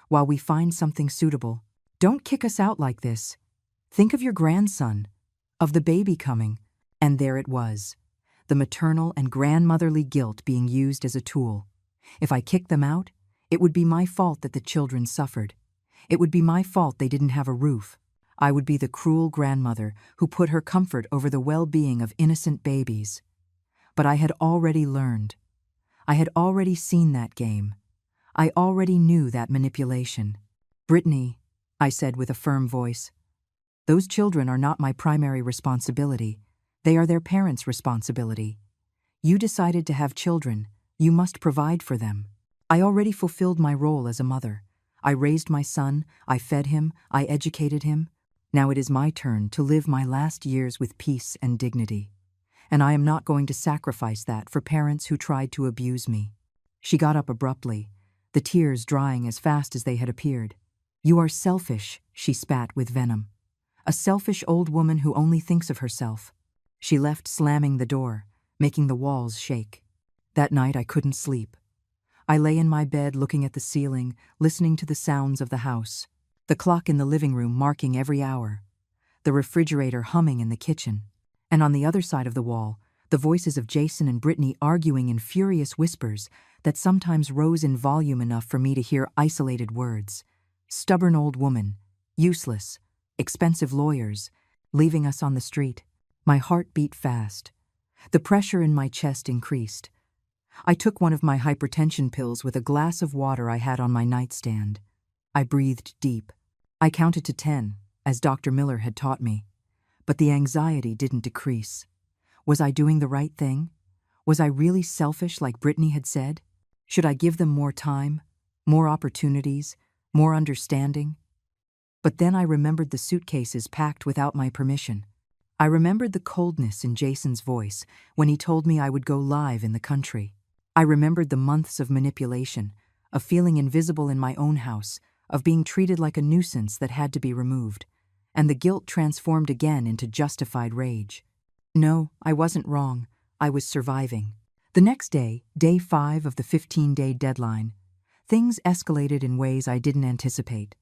While we find something suitable. Don't kick us out like this. Think of your grandson, of the baby coming. And there it was. The maternal and grandmotherly guilt being used as a tool. If I kicked them out, it would be my fault that the children suffered. It would be my fault they didn't have a roof. I would be the cruel grandmother who put her comfort over the well-being of innocent babies. But I had already learned. I had already seen that game. I already knew that manipulation. Brittany, I said with a firm voice, those children are not my primary responsibility. They are their parents' responsibility. You decided to have children. You must provide for them. I already fulfilled my role as a mother. I raised my son, I fed him, I educated him. Now it is my turn to live my last years with peace and dignity. And I am not going to sacrifice that for parents who tried to abuse me. She got up abruptly, the tears drying as fast as they had appeared. You are selfish, she spat with venom. A selfish old woman who only thinks of herself. She left, slamming the door, making the walls shake. That night I couldn't sleep. I lay in my bed looking at the ceiling, listening to the sounds of the house. The clock in the living room marking every hour. The refrigerator humming in the kitchen. And on the other side of the wall, the voices of Jason and Brittany arguing in furious whispers that sometimes rose in volume enough for me to hear isolated words. Stubborn old woman, useless, expensive lawyers, leaving us on the street. My heart beat fast. The pressure in my chest increased. I took one of my hypertension pills with a glass of water I had on my nightstand. I breathed deep. I counted to 10, as Dr. Miller had taught me. But the anxiety didn't decrease. Was I doing the right thing? Was I really selfish like Brittany had said? Should I give them more time, more opportunities, more understanding? But then I remembered the suitcases packed without my permission. I remembered the coldness in Jason's voice when he told me I would go live in the country. I remembered the months of manipulation, of feeling invisible in my own house, of being treated like a nuisance that had to be removed, and the guilt transformed again into justified rage. No, I wasn't wrong. I was surviving. The next day, day 5 of the 15-day deadline, things escalated in ways I didn't anticipate.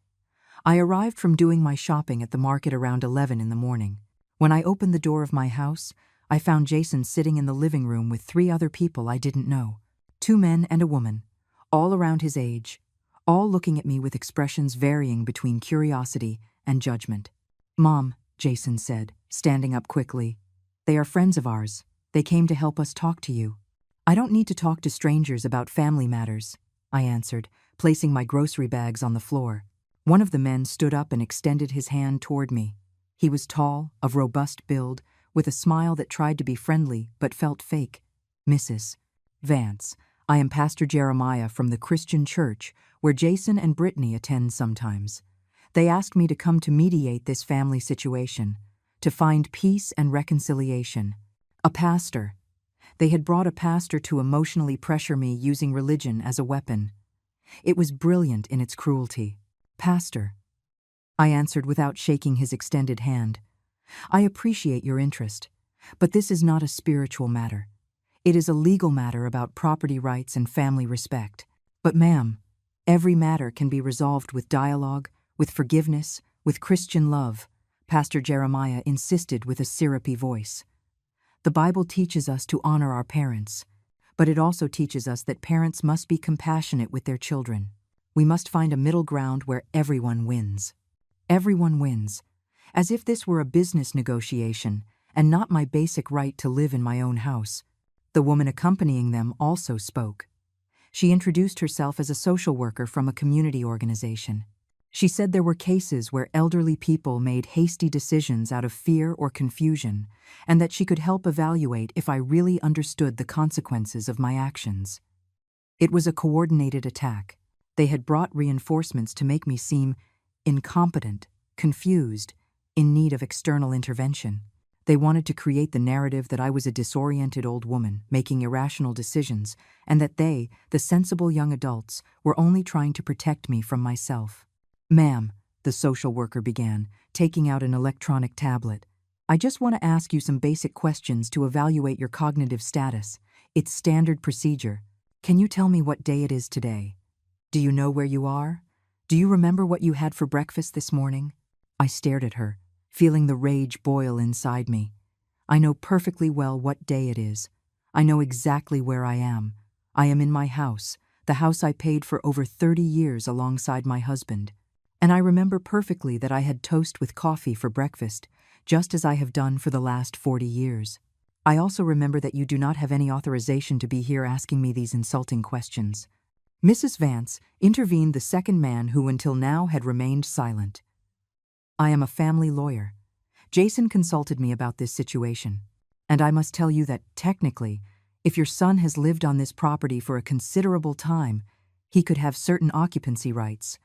I arrived from doing my shopping at the market around 11 in the morning. When I opened the door of my house, I found Jason sitting in the living room with 3 other people I didn't know. 2 men and a woman, all around his age, all looking at me with expressions varying between curiosity and judgment. Mom, Jason said, standing up quickly. They are friends of ours. They came to help us talk to you. I don't need to talk to strangers about family matters, I answered, placing my grocery bags on the floor. One of the men stood up and extended his hand toward me. He was tall, of robust build, with a smile that tried to be friendly but felt fake. Mrs. Vance, I am Pastor Jeremiah from the Christian church where Jason and Brittany attend sometimes. They asked me to come to mediate this family situation, to find peace and reconciliation. A pastor. They had brought a pastor to emotionally pressure me using religion as a weapon. It was brilliant in its cruelty. Pastor, I answered without shaking his extended hand. I appreciate your interest, but this is not a spiritual matter. It is a legal matter about property rights and family respect. But ma'am, every matter can be resolved with dialogue, with forgiveness, with Christian love, Pastor Jeremiah insisted with a syrupy voice. The Bible teaches us to honor our parents, but it also teaches us that parents must be compassionate with their children. We must find a middle ground where everyone wins. Everyone wins, as if this were a business negotiation and not my basic right to live in my own house. The woman accompanying them also spoke. She introduced herself as a social worker from a community organization. She said there were cases where elderly people made hasty decisions out of fear or confusion, and that she could help evaluate if I really understood the consequences of my actions. It was a coordinated attack. They had brought reinforcements to make me seem incompetent, confused, in need of external intervention. They wanted to create the narrative that I was a disoriented old woman making irrational decisions, and that they, the sensible young adults, were only trying to protect me from myself. "Ma'am," the social worker began, taking out an electronic tablet, "I just want to ask you some basic questions to evaluate your cognitive status. It's standard procedure. Can you tell me what day it is today? Do you know where you are? Do you remember what you had for breakfast this morning?" I stared at her, feeling the rage boil inside me. I know perfectly well what day it is. I know exactly where I am. I am in my house, the house I paid for over 30 years alongside my husband. And I remember perfectly that I had toast with coffee for breakfast, just as I have done for the last 40 years. I also remember that you do not have any authorization to be here asking me these insulting questions. Mrs. Vance intervened, the second man who until now had remained silent. "I am a family lawyer. Jason consulted me about this situation, and I must tell you that, technically, if your son has lived on this property for a considerable time, he could have certain occupancy rights.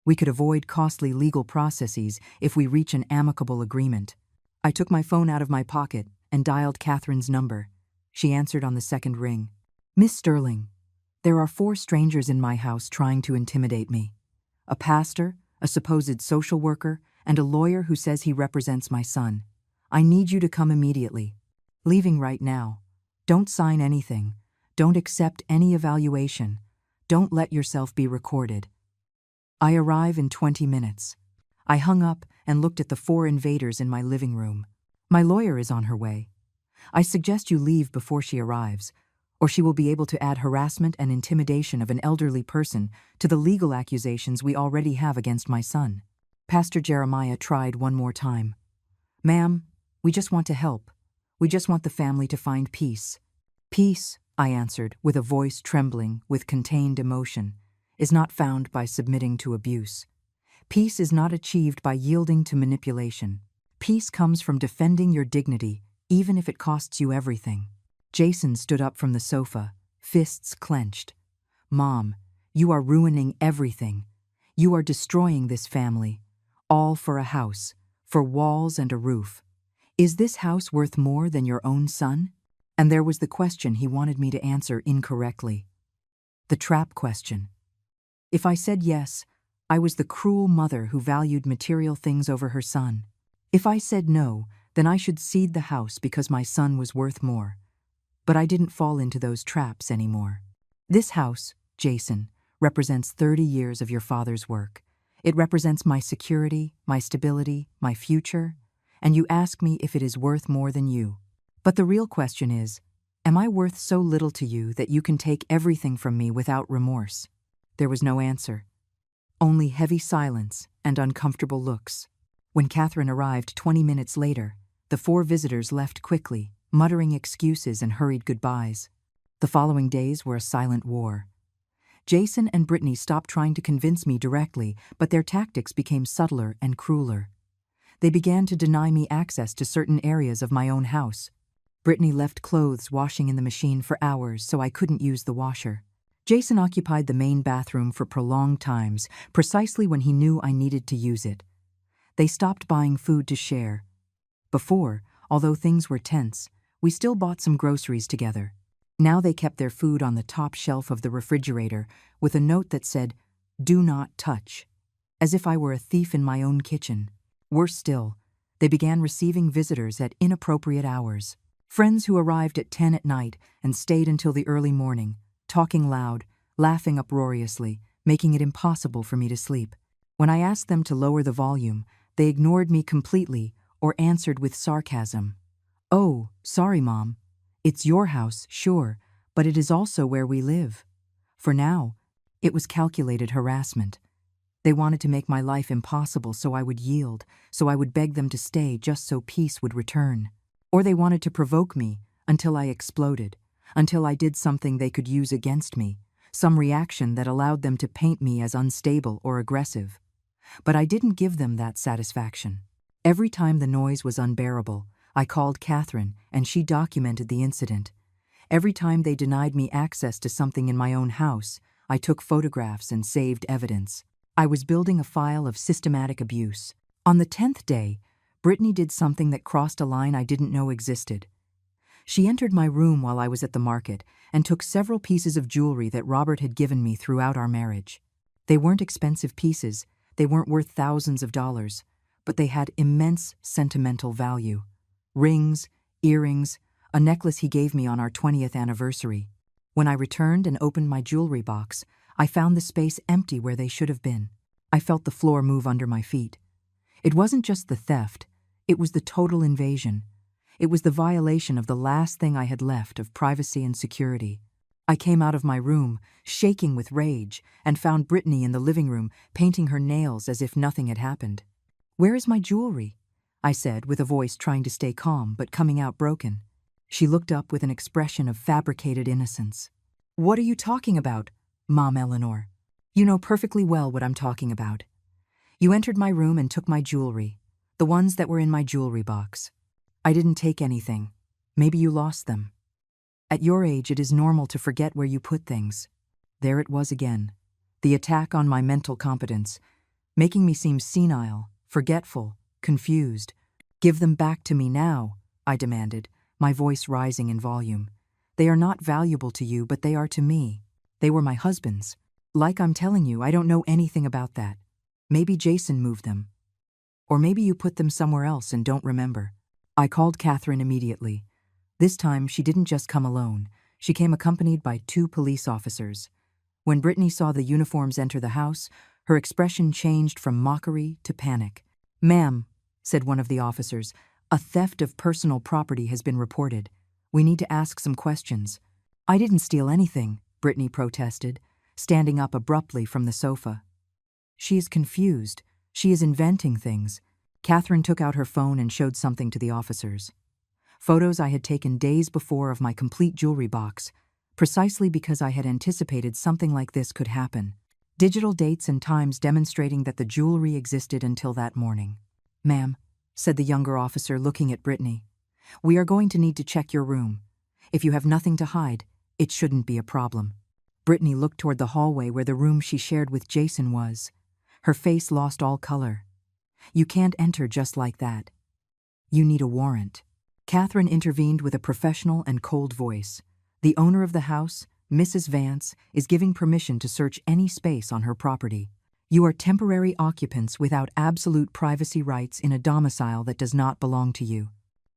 We could avoid costly legal processes if we reach an amicable agreement." I took my phone out of my pocket and dialed Catherine's number. She answered on the second ring. "Miss Sterling, there are 4 strangers in my house trying to intimidate me. A pastor, a supposed social worker, and a lawyer who says he represents my son. I need you to come immediately. Leaving right now. Don't sign anything. Don't accept any evaluation. Don't let yourself be recorded. I arrive in 20 minutes. I hung up and looked at the 4 invaders in my living room. My lawyer is on her way. I suggest you leave before she arrives, or she will be able to add harassment and intimidation of an elderly person to the legal accusations we already have against my son. Pastor Jeremiah tried one more time. "Ma'am, we just want to help. We just want the family to find peace." "Peace," I answered, with a voice trembling with contained emotion, "is not found by submitting to abuse. Peace is not achieved by yielding to manipulation. Peace comes from defending your dignity, even if it costs you everything." Jason stood up from the sofa, fists clenched. "Mom, you are ruining everything. You are destroying this family. All for a house, for walls and a roof. Is this house worth more than your own son?" And there was the question he wanted me to answer incorrectly. The trap question. If I said yes, I was the cruel mother who valued material things over her son. If I said no, then I should cede the house because my son was worth more. But I didn't fall into those traps anymore. This house, Jason, represents 30 years of your father's work. It represents my security, my stability, my future, and you ask me if it is worth more than you. But the real question is, am I worth so little to you that you can take everything from me without remorse? There was no answer. Only heavy silence and uncomfortable looks. When Catherine arrived 20 minutes later, the 4 visitors left quickly, muttering excuses and hurried goodbyes. The following days were a silent war. Jason and Brittany stopped trying to convince me directly, but their tactics became subtler and crueler. They began to deny me access to certain areas of my own house. Brittany left clothes washing in the machine for hours so I couldn't use the washer. Jason occupied the main bathroom for prolonged times, precisely when he knew I needed to use it. They stopped buying food to share. Before, although things were tense, we still bought some groceries together. Now they kept their food on the top shelf of the refrigerator with a note that said, "Do not touch," as if I were a thief in my own kitchen. Worse still, they began receiving visitors at inappropriate hours. Friends who arrived at 10 at night and stayed until the early morning, talking loud, laughing uproariously, making it impossible for me to sleep. When I asked them to lower the volume, they ignored me completely or answered with sarcasm. "Oh, sorry, Mom. It's your house, sure, but it is also where we live." For now, it was calculated harassment. They wanted to make my life impossible so I would yield, so I would beg them to stay just so peace would return. Or they wanted to provoke me until I exploded, until I did something they could use against me, some reaction that allowed them to paint me as unstable or aggressive. But I didn't give them that satisfaction. Every time the noise was unbearable, I called Catherine and she documented the incident. Every time they denied me access to something in my own house, I took photographs and saved evidence. I was building a file of systematic abuse. On the 10th day, Brittany did something that crossed a line I didn't know existed. She entered my room while I was at the market and took several pieces of jewelry that Robert had given me throughout our marriage. They weren't expensive pieces, they weren't worth thousands of dollars, but they had immense sentimental value. Rings, earrings, a necklace he gave me on our 20th anniversary. When I returned and opened my jewelry box, I found the space empty where they should have been. I felt the floor move under my feet. It wasn't just the theft, it was the total invasion. It was the violation of the last thing I had left of privacy and security. I came out of my room, shaking with rage, and found Brittany in the living room, painting her nails as if nothing had happened. "Where is my jewelry?" I said, with a voice trying to stay calm but coming out broken. She looked up with an expression of fabricated innocence. "What are you talking about, Mom Eleanor? You know perfectly well what I'm talking about. You entered my room and took my jewelry, the ones that were in my jewelry box. I didn't take anything. Maybe you lost them. At your age, it is normal to forget where you put things." There it was again, the attack on my mental competence, making me seem senile, forgetful, confused. "Give them back to me now," I demanded, my voice rising in volume. "They are not valuable to you, but they are to me. They were my husband's. Like I'm telling you, I don't know anything about that. Maybe Jason moved them. Or maybe you put them somewhere else and don't remember." I called Catherine immediately. This time, she didn't just come alone. She came accompanied by 2 police officers. When Brittany saw the uniforms enter the house, her expression changed from mockery to panic. "Ma'am," said one of the officers, "a theft of personal property has been reported. We need to ask some questions." "I didn't steal anything," Brittany protested, standing up abruptly from the sofa. "She is confused. She is inventing things." Catherine took out her phone and showed something to the officers. Photos I had taken days before of my complete jewelry box, precisely because I had anticipated something like this could happen. Digital dates and times demonstrating that the jewelry existed until that morning. "Ma'am," said the younger officer, looking at Brittany, "we are going to need to check your room. If you have nothing to hide, it shouldn't be a problem." Brittany looked toward the hallway where the room she shared with Jason was. Her face lost all color. "You can't enter just like that. You need a warrant." Catherine intervened with a professional and cold voice. "The owner of the house, Mrs. Vance, is giving permission to search any space on her property. You are temporary occupants without absolute privacy rights in a domicile that does not belong to you."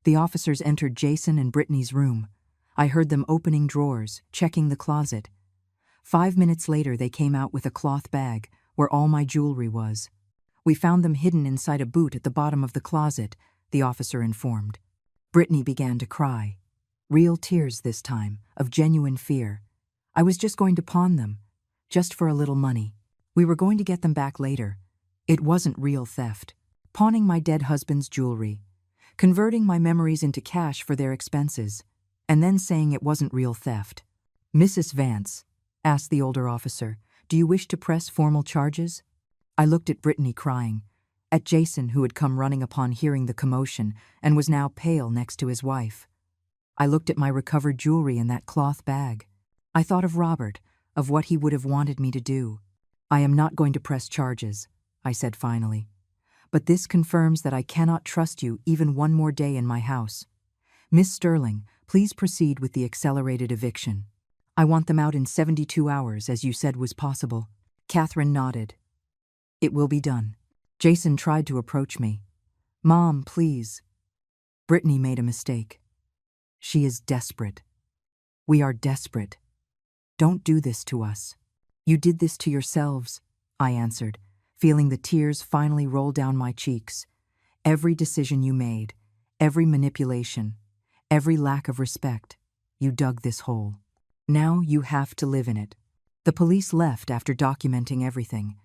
The officers entered Jason and Brittany's room. I heard them opening drawers, checking the closet. 5 minutes later, they came out with a cloth bag where all my jewelry was. "We found them hidden inside a boot at the bottom of the closet," the officer informed. Brittany began to cry. Real tears this time, of genuine fear. "I was just going to pawn them, just for a little money. We were going to get them back later. It wasn't real theft. Pawning my dead husband's jewelry, converting my memories into cash for their expenses, and then saying it wasn't real theft." "Mrs. Vance," asked the older officer, "do you wish to press formal charges?" I looked at Brittany crying, at Jason who had come running upon hearing the commotion and was now pale next to his wife. I looked at my recovered jewelry in that cloth bag. I thought of Robert, of what he would have wanted me to do. "I am not going to press charges," I said finally. "But this confirms that I cannot trust you even one more day in my house. Miss Sterling, please proceed with the accelerated eviction. I want them out in 72 hours, as you said was possible." Catherine nodded. "It will be done." Jason tried to approach me. "Mom, please." Brittany made a mistake. She is desperate. We are desperate. Don't do this to us. You did this to yourselves, I answered, feeling the tears finally roll down my cheeks. Every decision you made, every manipulation, every lack of respect, you dug this hole. Now you have to live in it. The police left after documenting everything.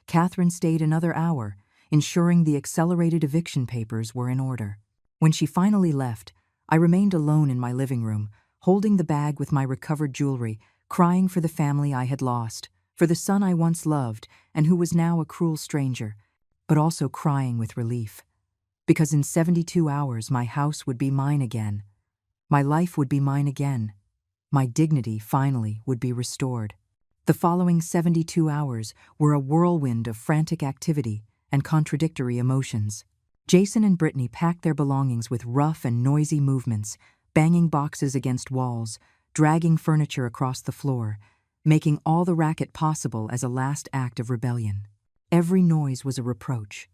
Catherine stayed another hour, ensuring the accelerated eviction papers were in order. When she finally left, I remained alone in my living room, holding the bag with my recovered jewelry, crying for the family I had lost, for the son I once loved and who was now a cruel stranger, but also crying with relief. Because in 72 hours my house would be mine again. My life would be mine again. My dignity finally would be restored. The following 72 hours were a whirlwind of frantic activity and contradictory emotions. Jason and Brittany packed their belongings with rough and noisy movements, banging boxes against walls, dragging furniture across the floor, making all the racket possible as a last act of rebellion. Every noise was a reproach.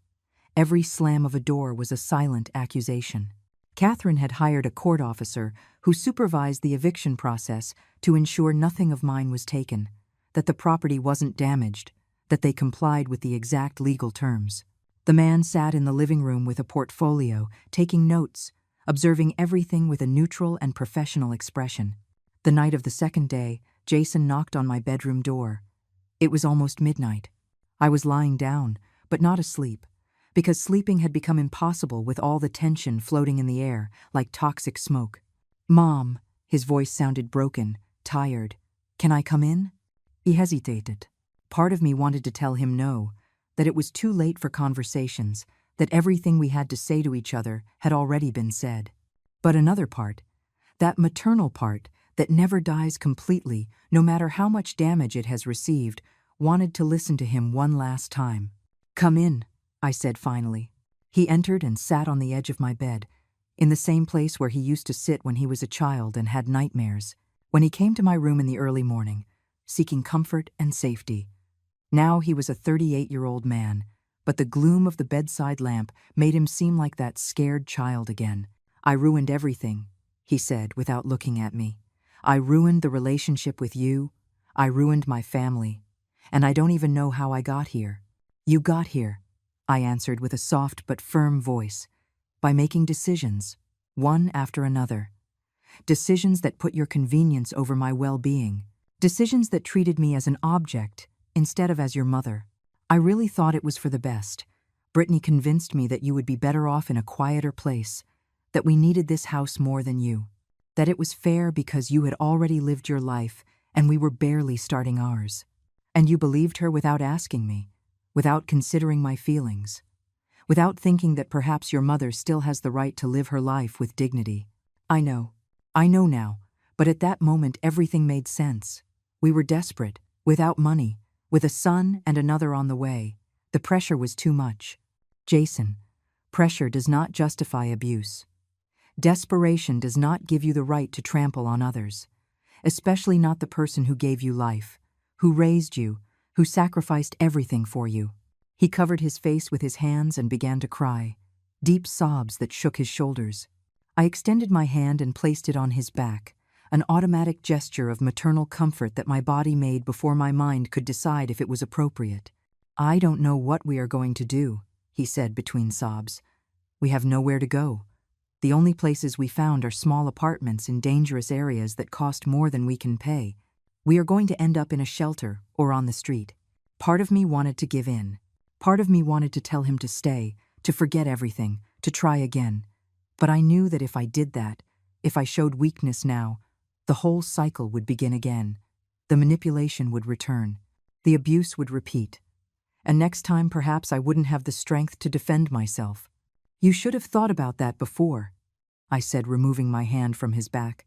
Every slam of a door was a silent accusation. Catherine had hired a court officer who supervised the eviction process to ensure nothing of mine was taken, that the property wasn't damaged, that they complied with the exact legal terms. The man sat in the living room with a portfolio, taking notes, observing everything with a neutral and professional expression. The night of the second day, Jason knocked on my bedroom door. It was almost midnight. I was lying down, but not asleep, because sleeping had become impossible with all the tension floating in the air like toxic smoke. "Mom," his voice sounded broken, tired. "Can I come in?" He hesitated. Part of me wanted to tell him no, that it was too late for conversations, that everything we had to say to each other had already been said. But another part, that maternal part that never dies completely, no matter how much damage it has received, wanted to listen to him one last time. "Come in," I said finally. He entered and sat on the edge of my bed, in the same place where he used to sit when he was a child and had nightmares, when he came to my room in the early morning, seeking comfort and safety. Now he was a 38-year-old man, but the gloom of the bedside lamp made him seem like that scared child again. "I ruined everything," he said without looking at me. "I ruined the relationship with you. I ruined my family. And I don't even know how I got here." "You got here," I answered with a soft but firm voice, "by making decisions, one after another. Decisions that put your convenience over my well-being. Decisions that treated me as an object instead of as your mother. I really thought it was for the best. Brittany convinced me that you would be better off in a quieter place, that we needed this house more than you, that it was fair because you had already lived your life and we were barely starting ours. And you believed her without asking me, without considering my feelings, without thinking that perhaps your mother still has the right to live her life with dignity. I know now, but at that moment everything made sense. We were desperate, without money, with a son and another on the way. The pressure was too much. Jason, pressure does not justify abuse. Desperation does not give you the right to trample on others, especially not the person who gave you life, who raised you, who sacrificed everything for you." He covered his face with his hands and began to cry, deep sobs that shook his shoulders. I extended my hand and placed it on his back, an automatic gesture of maternal comfort that my body made before my mind could decide if it was appropriate. "I don't know what we are going to do," he said between sobs. "We have nowhere to go. The only places we found are small apartments in dangerous areas that cost more than we can pay. We are going to end up in a shelter or on the street." Part of me wanted to give in. Part of me wanted to tell him to stay, to forget everything, to try again. But I knew that if I did that, if I showed weakness now, the whole cycle would begin again. The manipulation would return. The abuse would repeat. And next time perhaps I wouldn't have the strength to defend myself. "You should have thought about that before," I said, removing my hand from his back.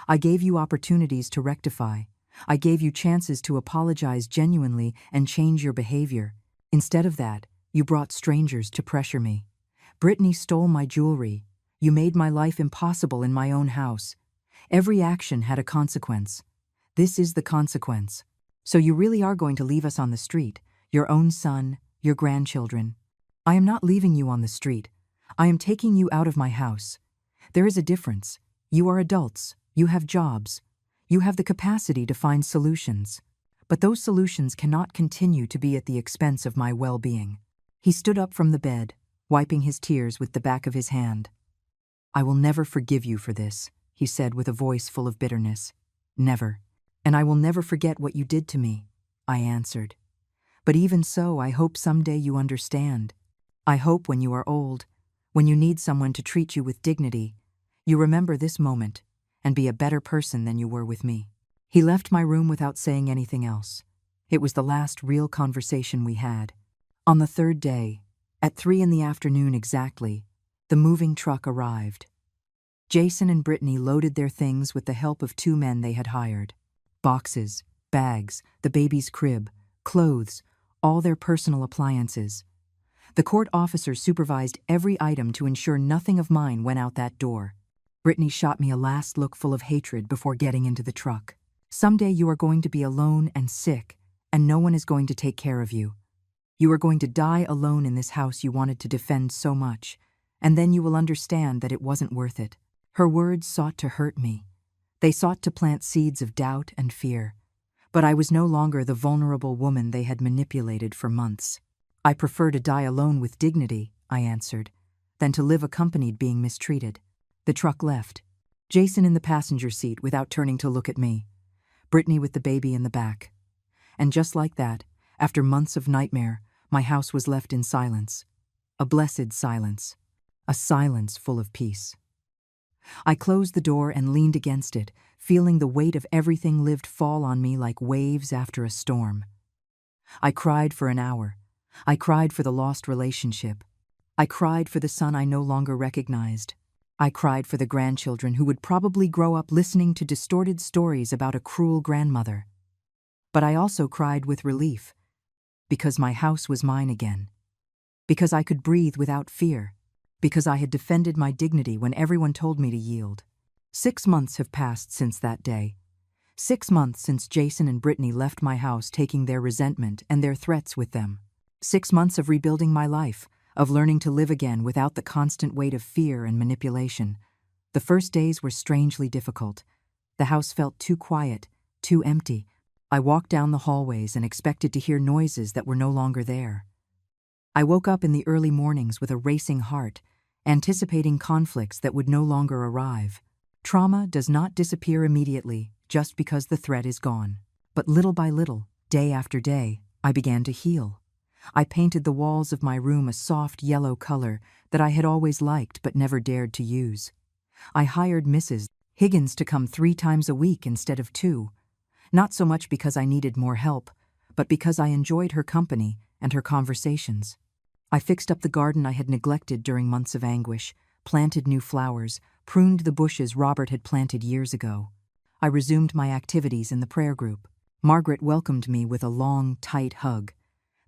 "I gave you opportunities to rectify. I gave you chances to apologize genuinely and change your behavior. Instead of that, you brought strangers to pressure me. Brittany stole my jewelry. You made my life impossible in my own house. Every action had a consequence. This is the consequence. So you really are going to leave us on the street, your own son, your grandchildren. I am not leaving you on the street. I am taking you out of my house. There is a difference. You are adults. You have jobs. You have the capacity to find solutions. But those solutions cannot continue to be at the expense of my well-being." He stood up from the bed, wiping his tears with the back of his hand. "I will never forgive you for this," he said with a voice full of bitterness. "Never. And I will never forget what you did to me," I answered. "But even so, I hope someday you understand. I hope when you are old, when you need someone to treat you with dignity, you remember this moment and be a better person than you were with me." He left my room without saying anything else. It was the last real conversation we had. On the third day, At 3 in the afternoon exactly, the moving truck arrived. Jason and Brittany loaded their things with the help of 2 men they had hired. Boxes, bags, the baby's crib, clothes, all their personal appliances. The court officer supervised every item to ensure nothing of mine went out that door. Brittany shot me a last look full of hatred before getting into the truck. Someday you are going to be alone and sick, and no one is going to take care of you. You are going to die alone in this house you wanted to defend so much, and then you will understand that it wasn't worth it. Her words sought to hurt me. They sought to plant seeds of doubt and fear. But I was no longer the vulnerable woman they had manipulated for months. I prefer to die alone with dignity, I answered, than to live accompanied being mistreated. The truck left. Jason in the passenger seat without turning to look at me. Brittany with the baby in the back. And just like that, after months of nightmare, my house was left in silence. A blessed silence. A silence full of peace. I closed the door and leaned against it, feeling the weight of everything lived fall on me like waves after a storm. I cried for an hour. I cried for the lost relationship. I cried for the son I no longer recognized. I cried for the grandchildren who would probably grow up listening to distorted stories about a cruel grandmother. But I also cried with relief, because my house was mine again. Because I could breathe without fear. Because I had defended my dignity when everyone told me to yield. 6 months have passed since that day. 6 months since Jason and Brittany left my house taking their resentment and their threats with them. 6 months of rebuilding my life, of learning to live again without the constant weight of fear and manipulation. The first days were strangely difficult. The house felt too quiet, too empty. I walked down the hallways and expected to hear noises that were no longer there. I woke up in the early mornings with a racing heart, anticipating conflicts that would no longer arrive. Trauma does not disappear immediately just because the threat is gone. But little by little, day after day, I began to heal. I painted the walls of my room a soft yellow color that I had always liked but never dared to use. I hired Mrs. Higgins to come 3 times a week instead of 2, not so much because I needed more help, but because I enjoyed her company and her conversations. I fixed up the garden I had neglected during months of anguish, planted new flowers, pruned the bushes Robert had planted years ago. I resumed my activities in the prayer group. Margaret welcomed me with a long, tight hug.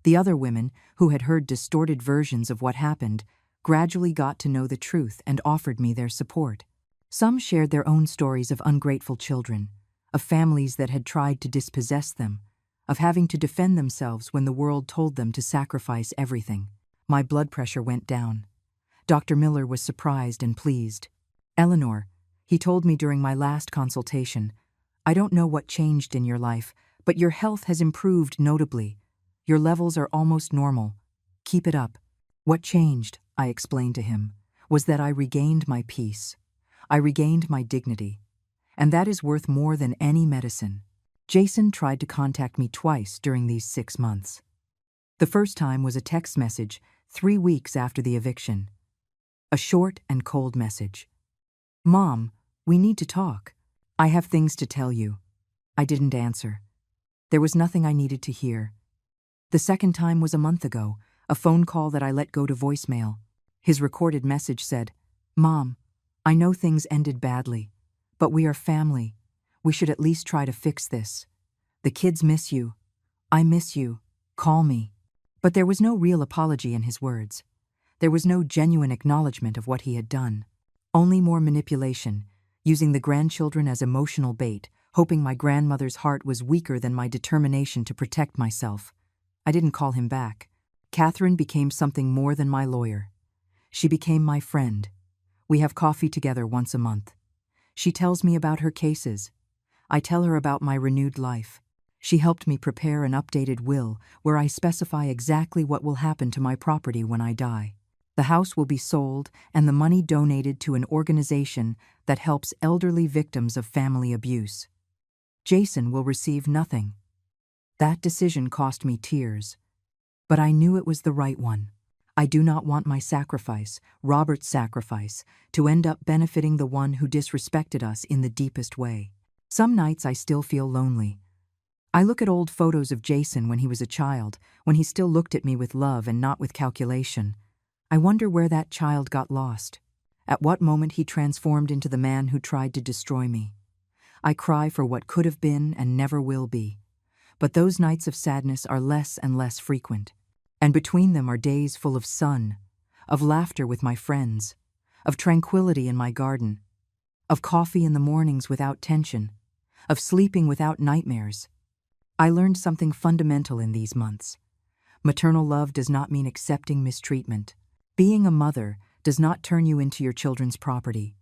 The other women, who had heard distorted versions of what happened, gradually got to know the truth and offered me their support. Some shared their own stories of ungrateful children, of families that had tried to dispossess them, of having to defend themselves when the world told them to sacrifice everything. My blood pressure went down. Dr. Miller was surprised and pleased. "Eleanor," he told me during my last consultation, "I don't know what changed in your life, but your health has improved notably. Your levels are almost normal. Keep it up." What changed, I explained to him, was that I regained my peace. I regained my dignity. And that is worth more than any medicine. Jason tried to contact me twice during these 6 months. The first time was a text message 3 weeks after the eviction. A short and cold message. "Mom, we need to talk. I have things to tell you." I didn't answer. There was nothing I needed to hear. The second time was a month ago, a phone call that I let go to voicemail. His recorded message said, "Mom, I know things ended badly, but we are family. We should at least try to fix this. The kids miss you. I miss you. Call me." But there was no real apology in his words. There was no genuine acknowledgement of what he had done. Only more manipulation, using the grandchildren as emotional bait, hoping my grandmother's heart was weaker than my determination to protect myself. I didn't call him back. Catherine became something more than my lawyer. She became my friend. We have coffee together once a month. She tells me about her cases. I tell her about my renewed life. She helped me prepare an updated will where I specify exactly what will happen to my property when I die. The house will be sold and the money donated to an organization that helps elderly victims of family abuse. Jason will receive nothing. That decision cost me tears, but I knew it was the right one. I do not want my sacrifice, Robert's sacrifice, to end up benefiting the one who disrespected us in the deepest way. Some nights I still feel lonely. I look at old photos of Jason when he was a child, when he still looked at me with love and not with calculation. I wonder where that child got lost. At what moment he transformed into the man who tried to destroy me. I cry for what could have been and never will be. But those nights of sadness are less and less frequent. And between them are days full of sun, of laughter with my friends, of tranquility in my garden, of coffee in the mornings without tension, of sleeping without nightmares. I learned something fundamental in these months. Maternal love does not mean accepting mistreatment. Being a mother does not turn you into your children's property.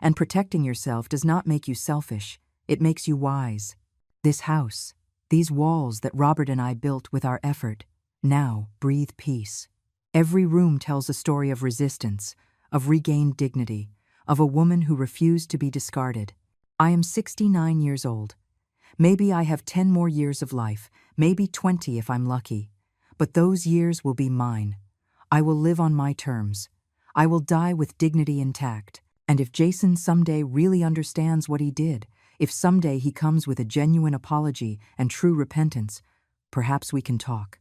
And protecting yourself does not make you selfish, it makes you wise. This house, these walls that Robert and I built with our effort, now breathe peace. Every room tells a story of resistance, of regained dignity, of a woman who refused to be discarded. I am 69 years old. Maybe I have 10 more years of life, maybe 20 if I'm lucky. But those years will be mine. I will live on my terms. I will die with dignity intact. And if Jason someday really understands what he did, if someday he comes with a genuine apology and true repentance, perhaps we can talk.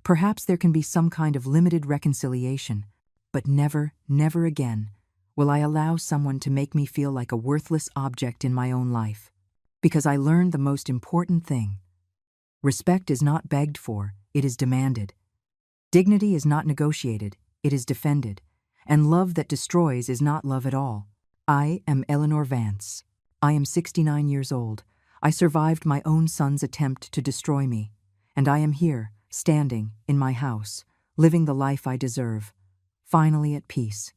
Perhaps there can be some kind of limited reconciliation. But never, never again will I allow someone to make me feel like a worthless object in my own life. Because I learned the most important thing. Respect is not begged for, it is demanded. Dignity is not negotiated, it is defended. And love that destroys is not love at all. I am Eleanor Vance. I am 69 years old. I survived my own son's attempt to destroy me. And I am here, standing, in my house, living the life I deserve. Finally at peace.